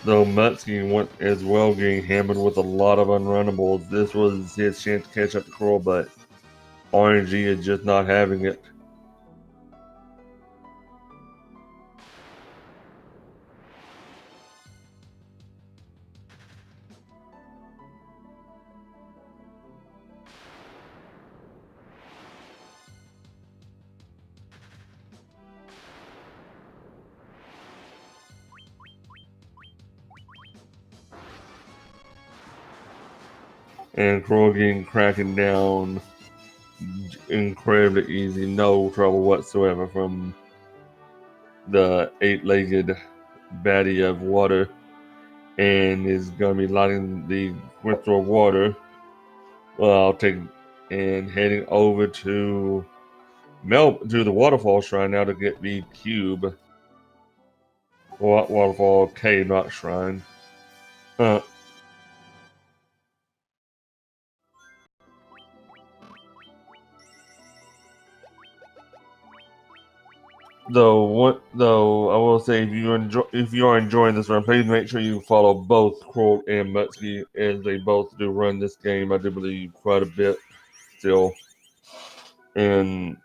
S1: Though Muttski went as well getting hammered with a lot of unrunnables, this was his chance to catch up to Crrool, but RNG is just not having it. And Crrool getting cracking down incredibly easy, no trouble whatsoever from the 8-legged baddie of water, and is going to be lighting the crystal of water. Well, I'll take and heading over to to the waterfall shrine now to get the cube. Waterfall cave, not shrine. Uh, though I will say if you are enjoying this run, please make sure you follow both Crrool and Muttski as they both do run this game. I do believe quite a bit still, and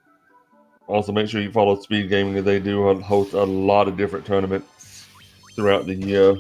S1: also make sure you follow Speed Gaming as they do host a lot of different tournaments throughout the year.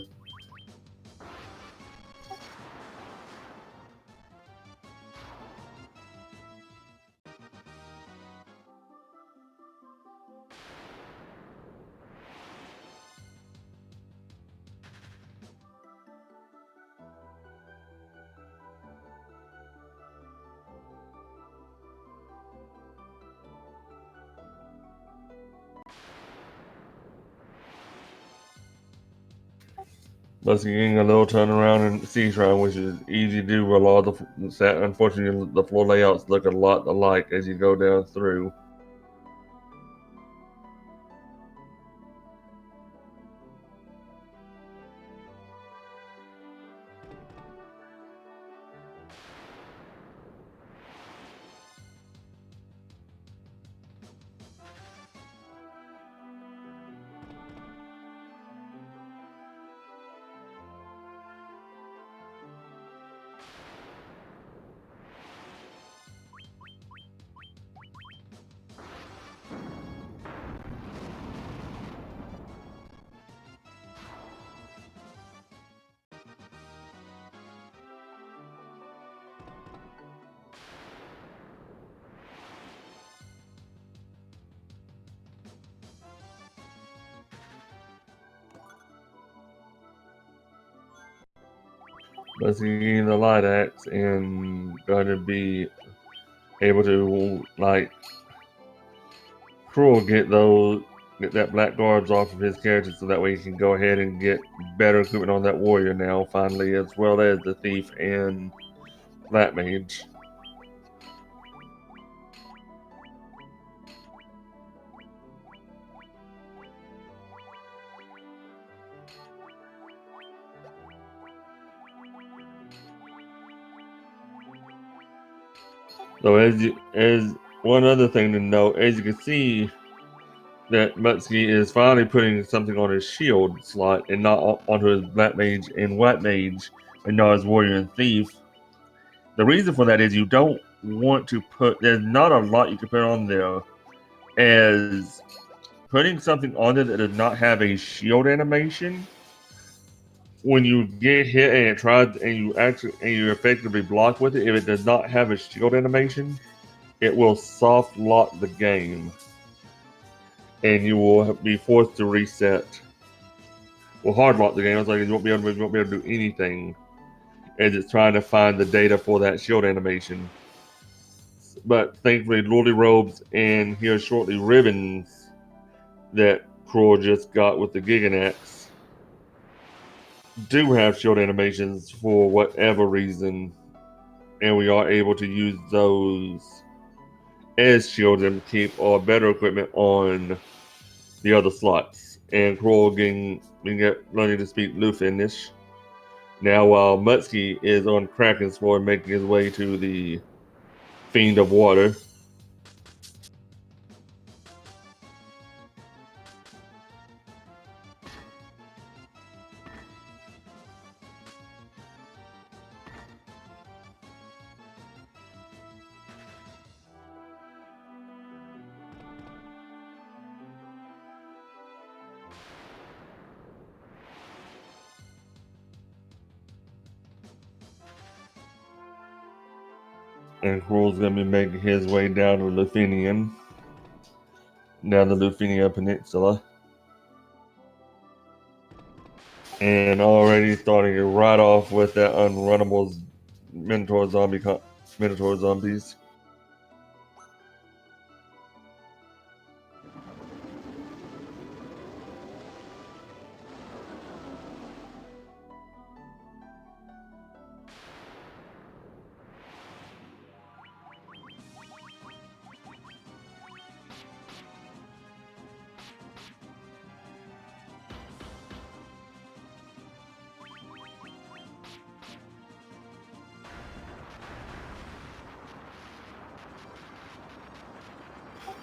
S1: Thus, you're getting a little turnaround in Sea Shrine, which is easy to do. A lot of unfortunately, the floor layouts look a lot alike as you go down through. Muttski the light axe and gonna be able to like Crrool get that black guards off of his character so that way he can go ahead and get better equipment on that warrior now finally, as well as the thief and that mage. So as one other thing to note, as you can see that Muttski is finally putting something on his shield slot and not onto his black mage and white mage and not his warrior and thief. The reason for that is you don't want to put, there's not a lot you can put on there, as putting something on there that does not have a shield animation, when you get hit and it tries and you effectively block with it, if it does not have a shield animation, it will soft lock the game and you will be forced to reset. Well, hard lock the game. It's like you won't be able to do anything as it's trying to find the data for that shield animation. But thankfully, Lordy Robes and here shortly Ribbons that Crrool just got with the Giganax do have shield animations for whatever reason, and we are able to use those as shields and keep our better equipment on the other slots. And Crrool learning to speak Lufinish. Now, while Muttski is on Kraken's floor making his way to the Fiend of Water. And Crrool's going to be making his way down to Lufinian, down the Lufinia Peninsula. And already starting it right off with that unrunnable Minotaur zombies.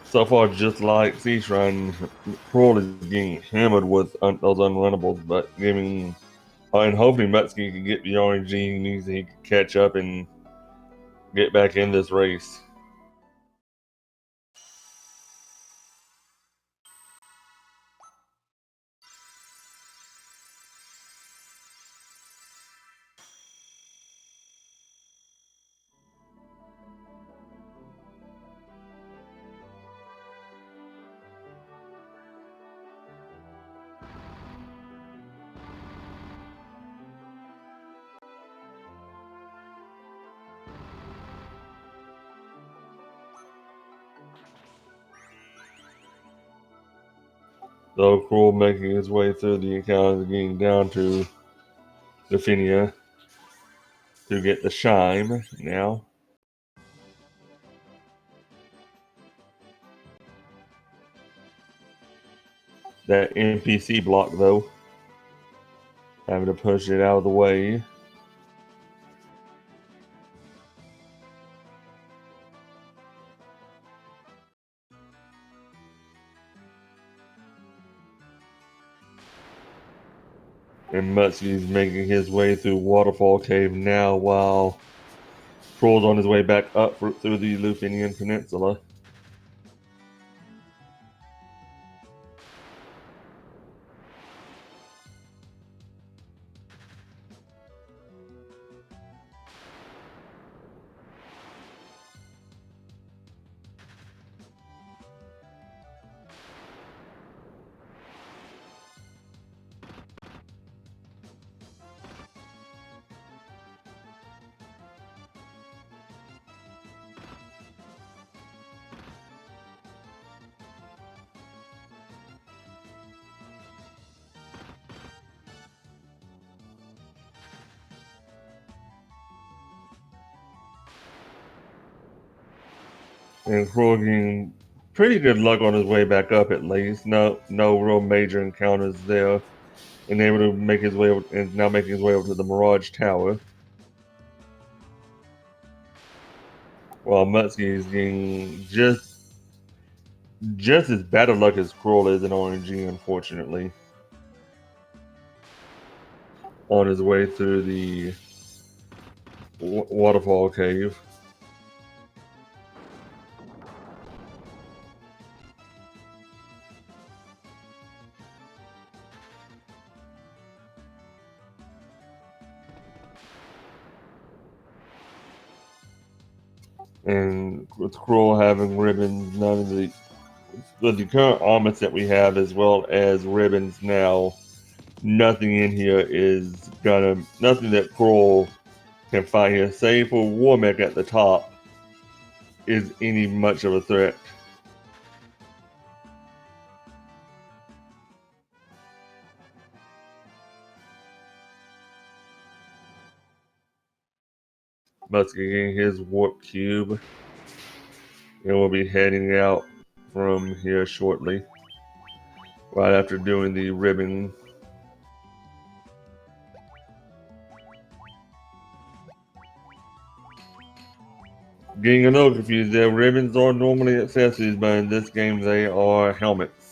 S1: So far, just like Sea Shrine, Crrool is getting hammered with those unrunnables, but giving. And hopefully Muttski can get the orange he needs so he can catch up and get back in this race. So Crrool making his way through the encounters, getting down to Lufenia to get the Shime now. That NPC block, though, having to push it out of the way. And Muttski's making his way through Waterfall Cave now while Crrool's on his way back up through the Lufinian Peninsula. And Crrool getting pretty good luck on his way back up at least. No real major encounters there. And able to make his way over, and now making his way over to the Mirage Tower. While Muttski is getting just as bad of luck as Crrool is in RNG, unfortunately. On his way through the waterfall cave. And with Crrool having ribbons, none of the current armor that we have, as well as ribbons now, nothing in here is nothing that Crrool can find here, save for Warmech at the top, is any much of a threat. Muttski getting his warp cube, and we'll be heading out from here shortly, right after doing the ribbon. Getting a little confused there. Ribbons are normally accessories, but in this game they are helmets.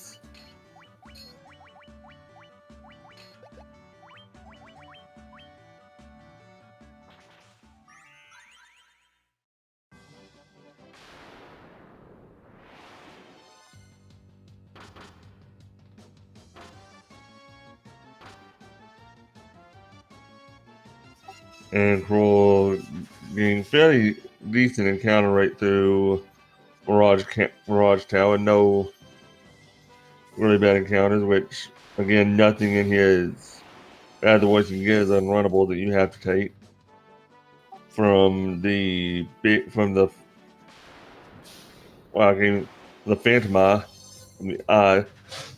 S1: And Crrool getting fairly decent encounter rate through Mirage Tower. No really bad encounters, which again, nothing in here is bad. The worst you can get is unrunnable that you have to take from the the Phantom Eye from the eye,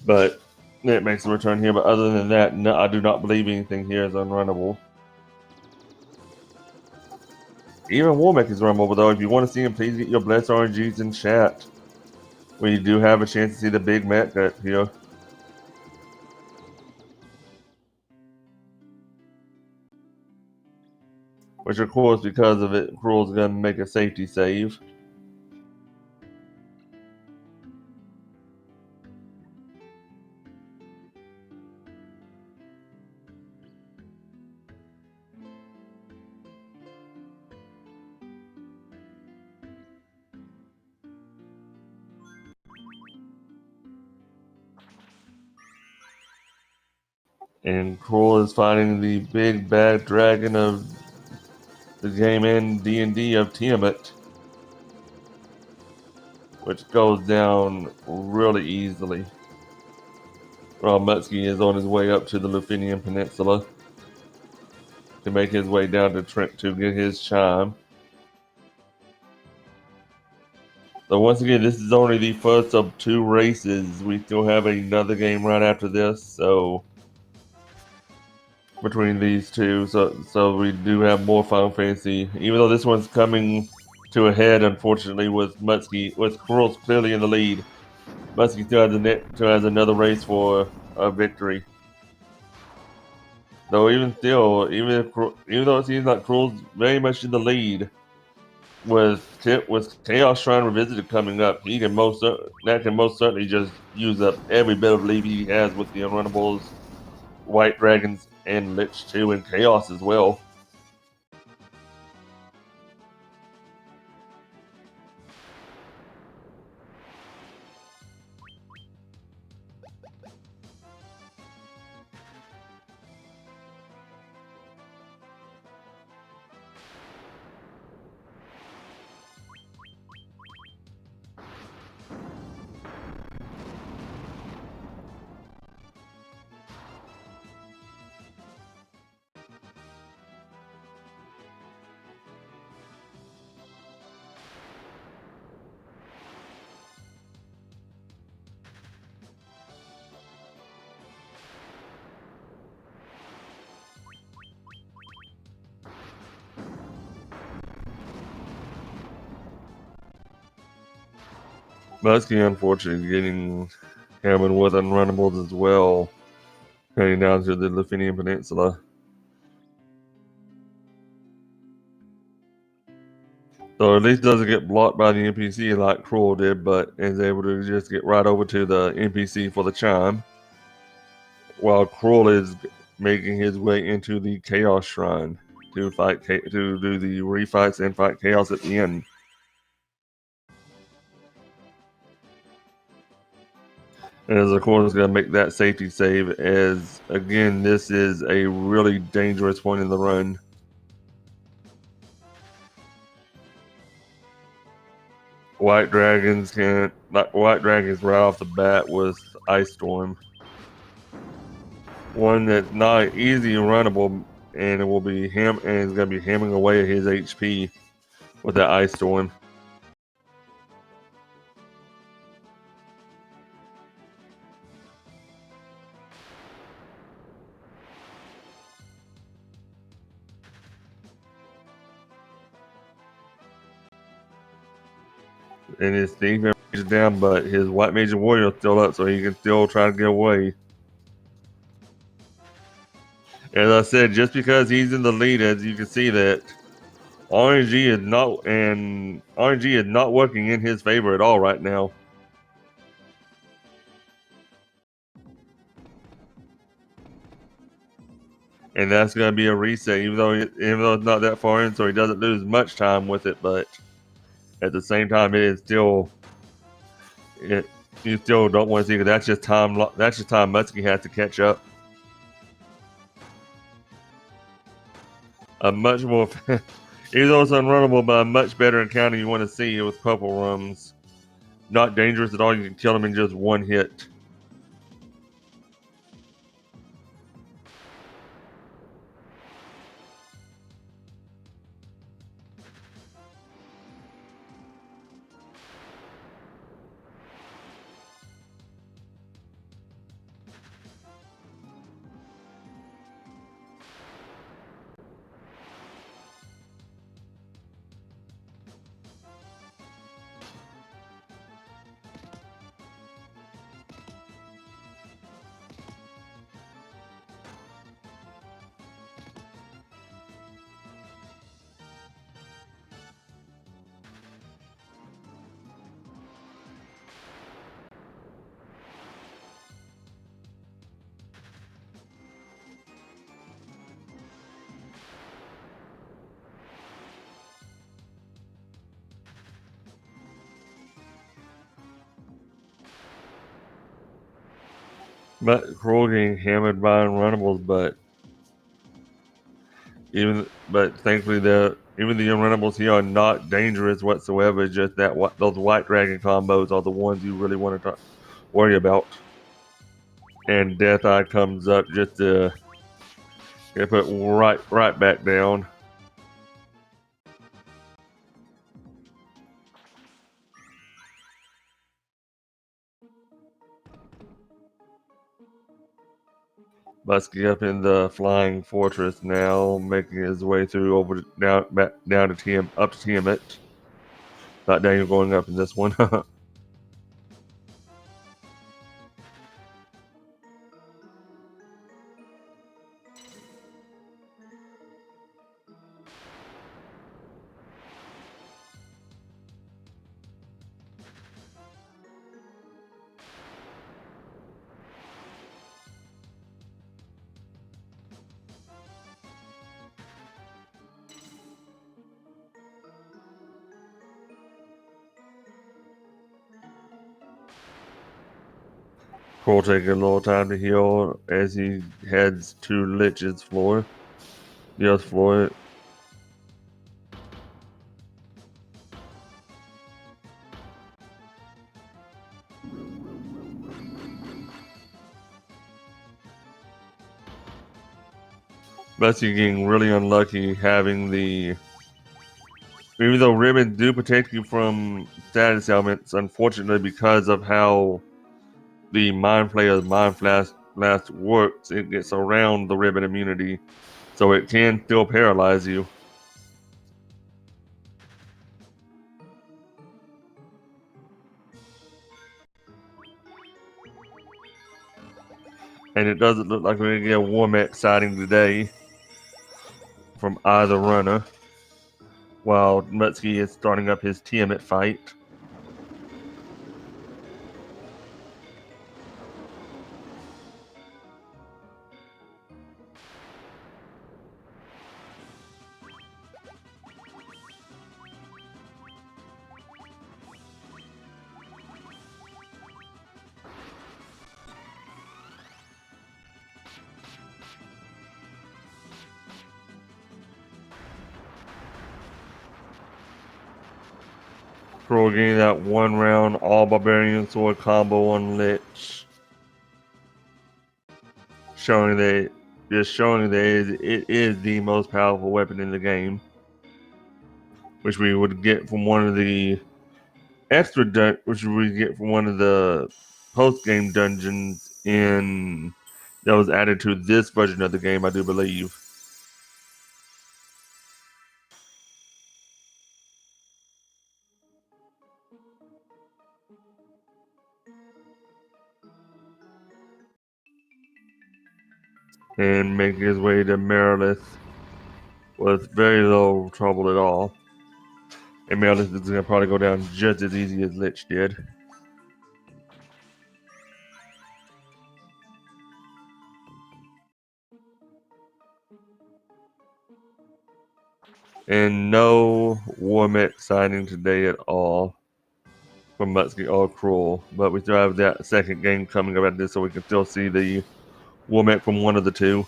S1: but it makes a return here. But other than that, no, I do not believe anything here is unrunnable. Even Warmech is runnable, though. If you want to see him, please get your blessed RNGs in chat. We do have a chance to see the big Matt cut here. Which, of course, because of it, Crrool's going to make a safety save. And Crrool is fighting the big bad dragon of the game and D&D of Tiamat, which goes down really easily. While Muttski is on his way up to the Lufinian Peninsula to make his way down to Trent to get his chime. So once again, this is only the first of 2 races. We still have another game right after this, so between these two, so we do have more Final Fantasy. Even though this one's coming to a head, unfortunately, with Crrool's clearly in the lead. Muttski still has another race for a victory. Though even still, even though it seems like Crrool's very much in the lead, with Chaos Shrine Revisited coming up, that can most certainly just use up every bit of lead he has with the Unrunnables, White Dragons, and Lich 2, and Chaos as well. Muttski, unfortunately, getting hammered with unrunnables as well, heading down to the Lufinian Peninsula. So at least doesn't get blocked by the NPC like Crrool did, but is able to just get right over to the NPC for the chime, while Crrool is making his way into the Chaos Shrine to do the refights and fight Chaos at the end. And is of course going to make that safety save, as again this is a really dangerous point in the run. White dragons right off the bat with Ice Storm. One that's not easy and runnable, and it will be and it's gonna be hammering away at his HP with that Ice Storm. And his defense is down, but his White Mage Warrior is still up, so he can still try to get away. As I said, just because he's in the lead, as you can see that RNG is not working in his favor at all right now. And that's going to be a reset, even though it's not that far in, so he doesn't lose much time with it. But at the same time, it is still you still don't want to see, because that's just time. That's just time Muttski has to catch up. A much more, he's also unrunnable, but a much better encounter you want to see with Purple Rums. Not dangerous at all. You can kill him in just one hit. But Crrool getting hammered by unrunnables, but thankfully even the unrunnables here are not dangerous whatsoever. It's just that those white dragon combos are the ones you really want to worry about. And Death Eye comes up just to get put right back down. Muttski up in the flying fortress now, making his way through back down to up to Tiamat. Not Daniel going up in this one. Crrool taking a little time to heal as he heads to Lich's floor. The Earth floor. Muttski getting really unlucky having the. Even though ribbons do protect you from status elements, unfortunately, because of how the Mind Flayer's Mind Blast works, it gets around the ribbon immunity, so it can still paralyze you. And it doesn't look like we're going to get a Warmack sighting today from either runner, while Muttski is starting up his Tiamat fight. Crrool getting that one round all barbarian sword combo on Lich, showing that it is the most powerful weapon in the game, which we would get from one of the which we get from one of the post game dungeons in that was added to this version of the game, I do believe. And making his way to Merilith with very little trouble at all. And Merilith is going to probably go down just as easy as Lich did. And no Warmack signing today at all from Muttski or Crrool. But we still have that second game coming up at this, so we can still see the Warmack from one of the two.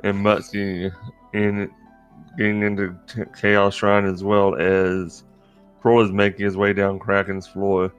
S1: And Muttski getting into Chaos Shrine, as well as Crrool is making his way down Kraken's floor.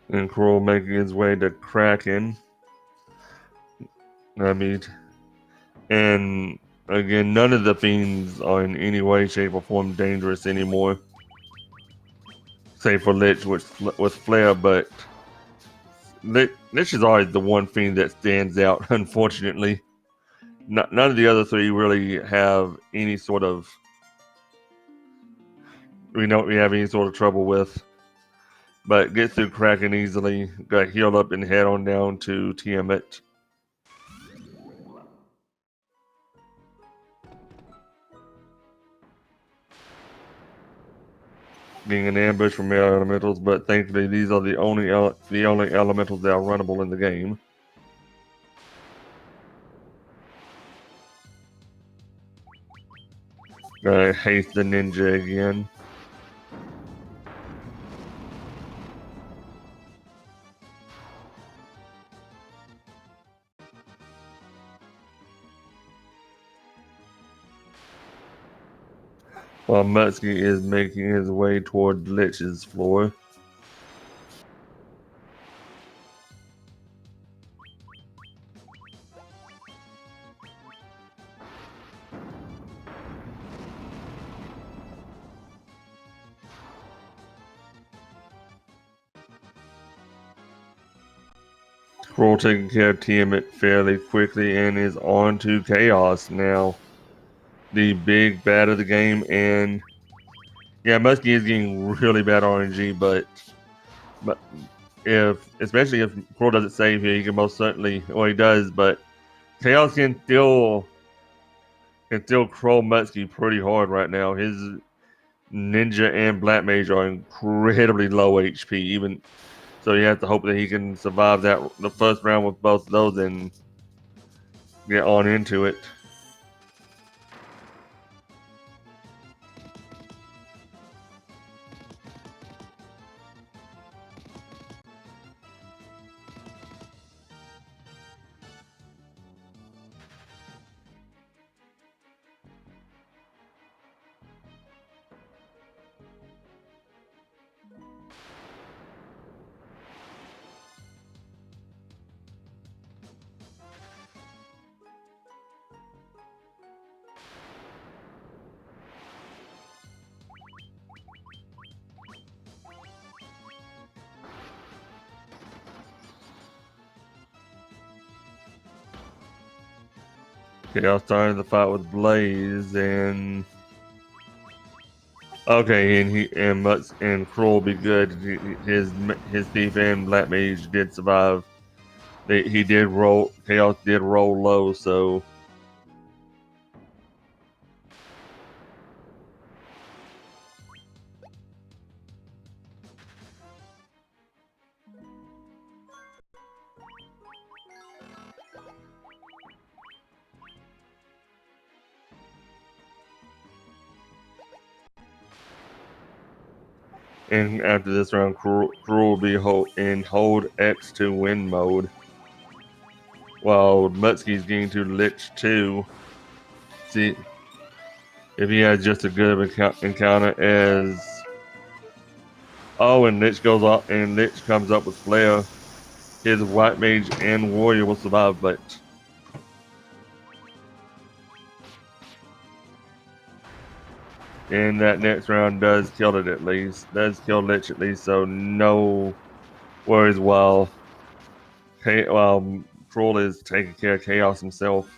S1: And Crrool making his way to Kraken. And again, none of the fiends are in any way, shape, or form dangerous anymore. Save for Lich with Flare, but Lich is always the one fiend that stands out, unfortunately. None of the other three really have any sort of... we have any sort of trouble with. But get through Kraken easily. Got healed up and head on down to Tiamat. Being an ambush from air elementals, but thankfully these are the only elementals that are runnable in the game. Haste the ninja again. While Muttski is making his way toward Lich's floor. Crrool taking care of Tiamat fairly quickly and is on to Chaos now. The big bad of the game, and yeah, Muttski is getting really bad RNG, but especially if Crrool doesn't save here, he can most certainly, well, he does, but Chaos can still Crrool Muttski pretty hard right now. His Ninja and Black Mage are incredibly low HP, even so. You have to hope that he can survive the first round with both of those and get on into it. Chaos starting the fight with Blaze, and okay, and Mutts and Crrool will be good. His thief and Black Mage did survive. He did roll. Chaos did roll low, so and after this round, Crrool will be in hold X to win mode, while Muttski's getting to Lich 2. See if he has just a good encounter as and Lich goes up and Lich comes up with Flare. His White Mage and Warrior will survive, but in that next round does kill it at least. Does kill Lich at least, so no worries while Crrool is taking care of Chaos himself.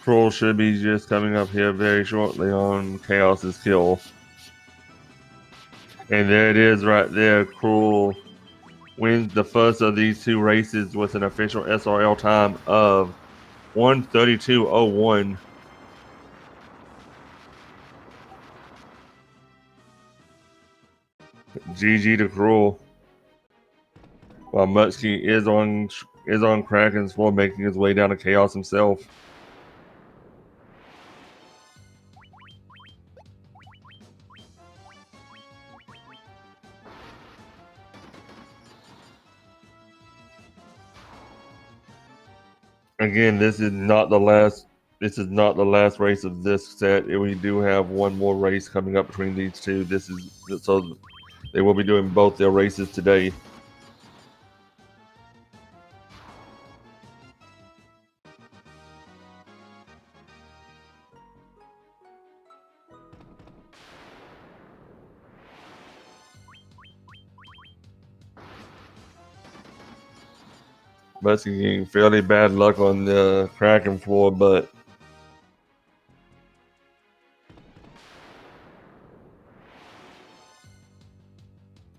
S1: Crrool should be just coming up here very shortly on Chaos's kill. And there it is right there. Crrool wins the first of these two races with an official SRL time of 1:32:01. GG to Crrool. While Muttski is on Kraken's floor, making his way down to Chaos himself. Again, this is not the last. This is not the last race of this set. We do have one more race coming up between these two. This is so they will be doing both their races today. Muttski getting fairly bad luck on the Kraken floor, but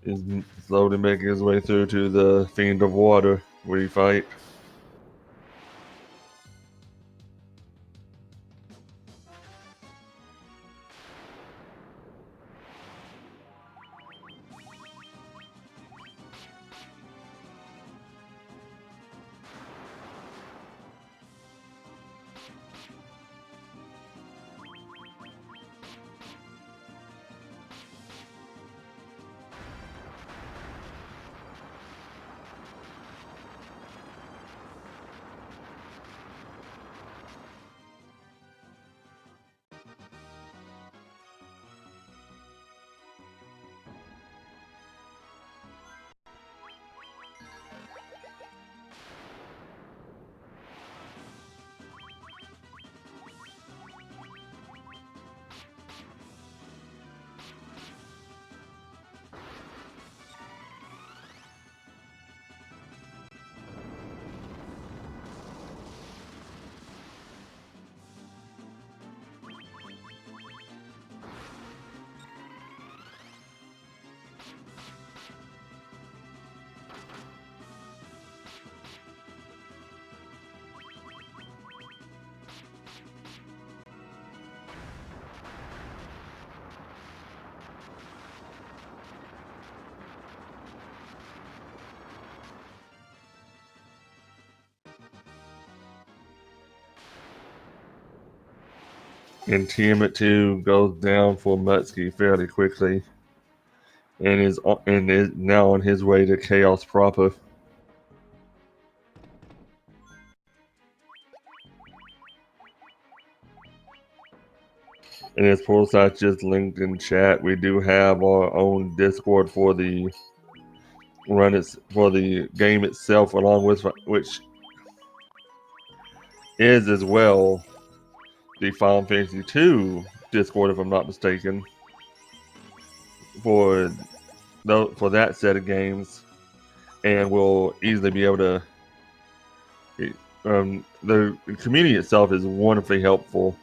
S1: is slowly making his way through to the Fiend of Water where he fight. And Tiamat 2 goes down for Muttski fairly quickly and is now on his way to Chaos proper. And as Poolside just linked in chat, we do have our own Discord for the for the game itself, along with which is as well the Final Fantasy II Discord, if I'm not mistaken, for that set of games, and we'll easily be able to. The community itself is wonderfully helpful,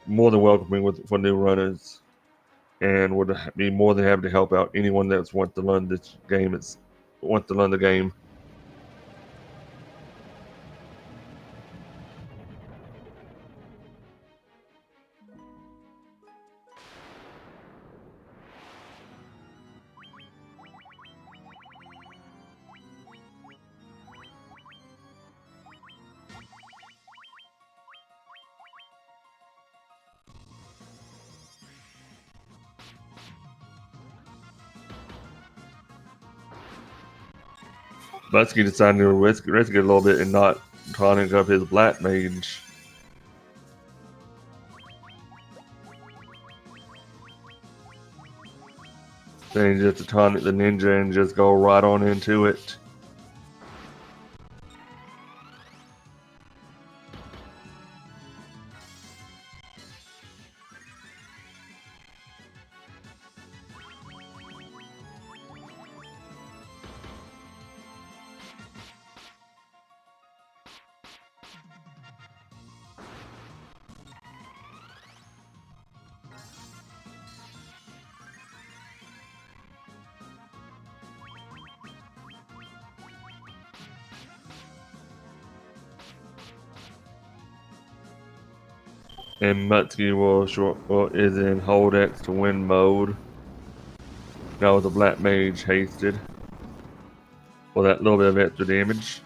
S1: more than welcoming for new runners, and would be more than happy to help out anyone that wants to learn this game. Wants to learn the game. Muttski decided to risk it a little bit and not tonic up his Black Mage. Then just to tonic the ninja and just go right on into it. And Muttski is in hold X to win mode. Now with the Black Mage hasted for that little bit of extra damage.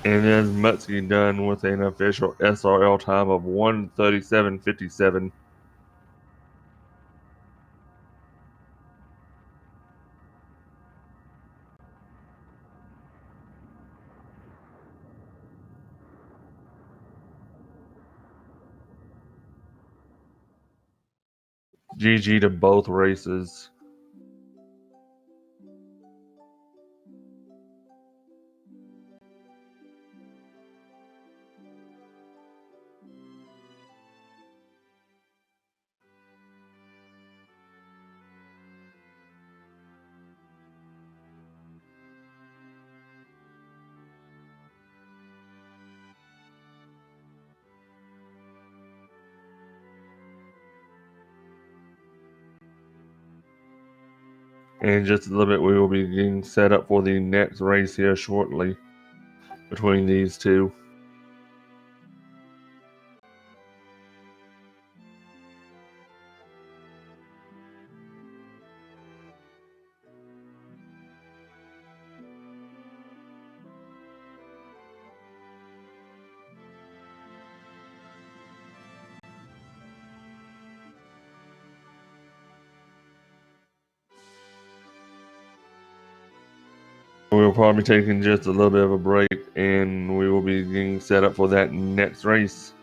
S1: And then Muttski done with an official SRL time of 1:37:57. GG to both races. In just a little bit, we will be getting set up for the next race here shortly between these two. We'll probably be taking just a little bit of a break, and we will be getting set up for that next race.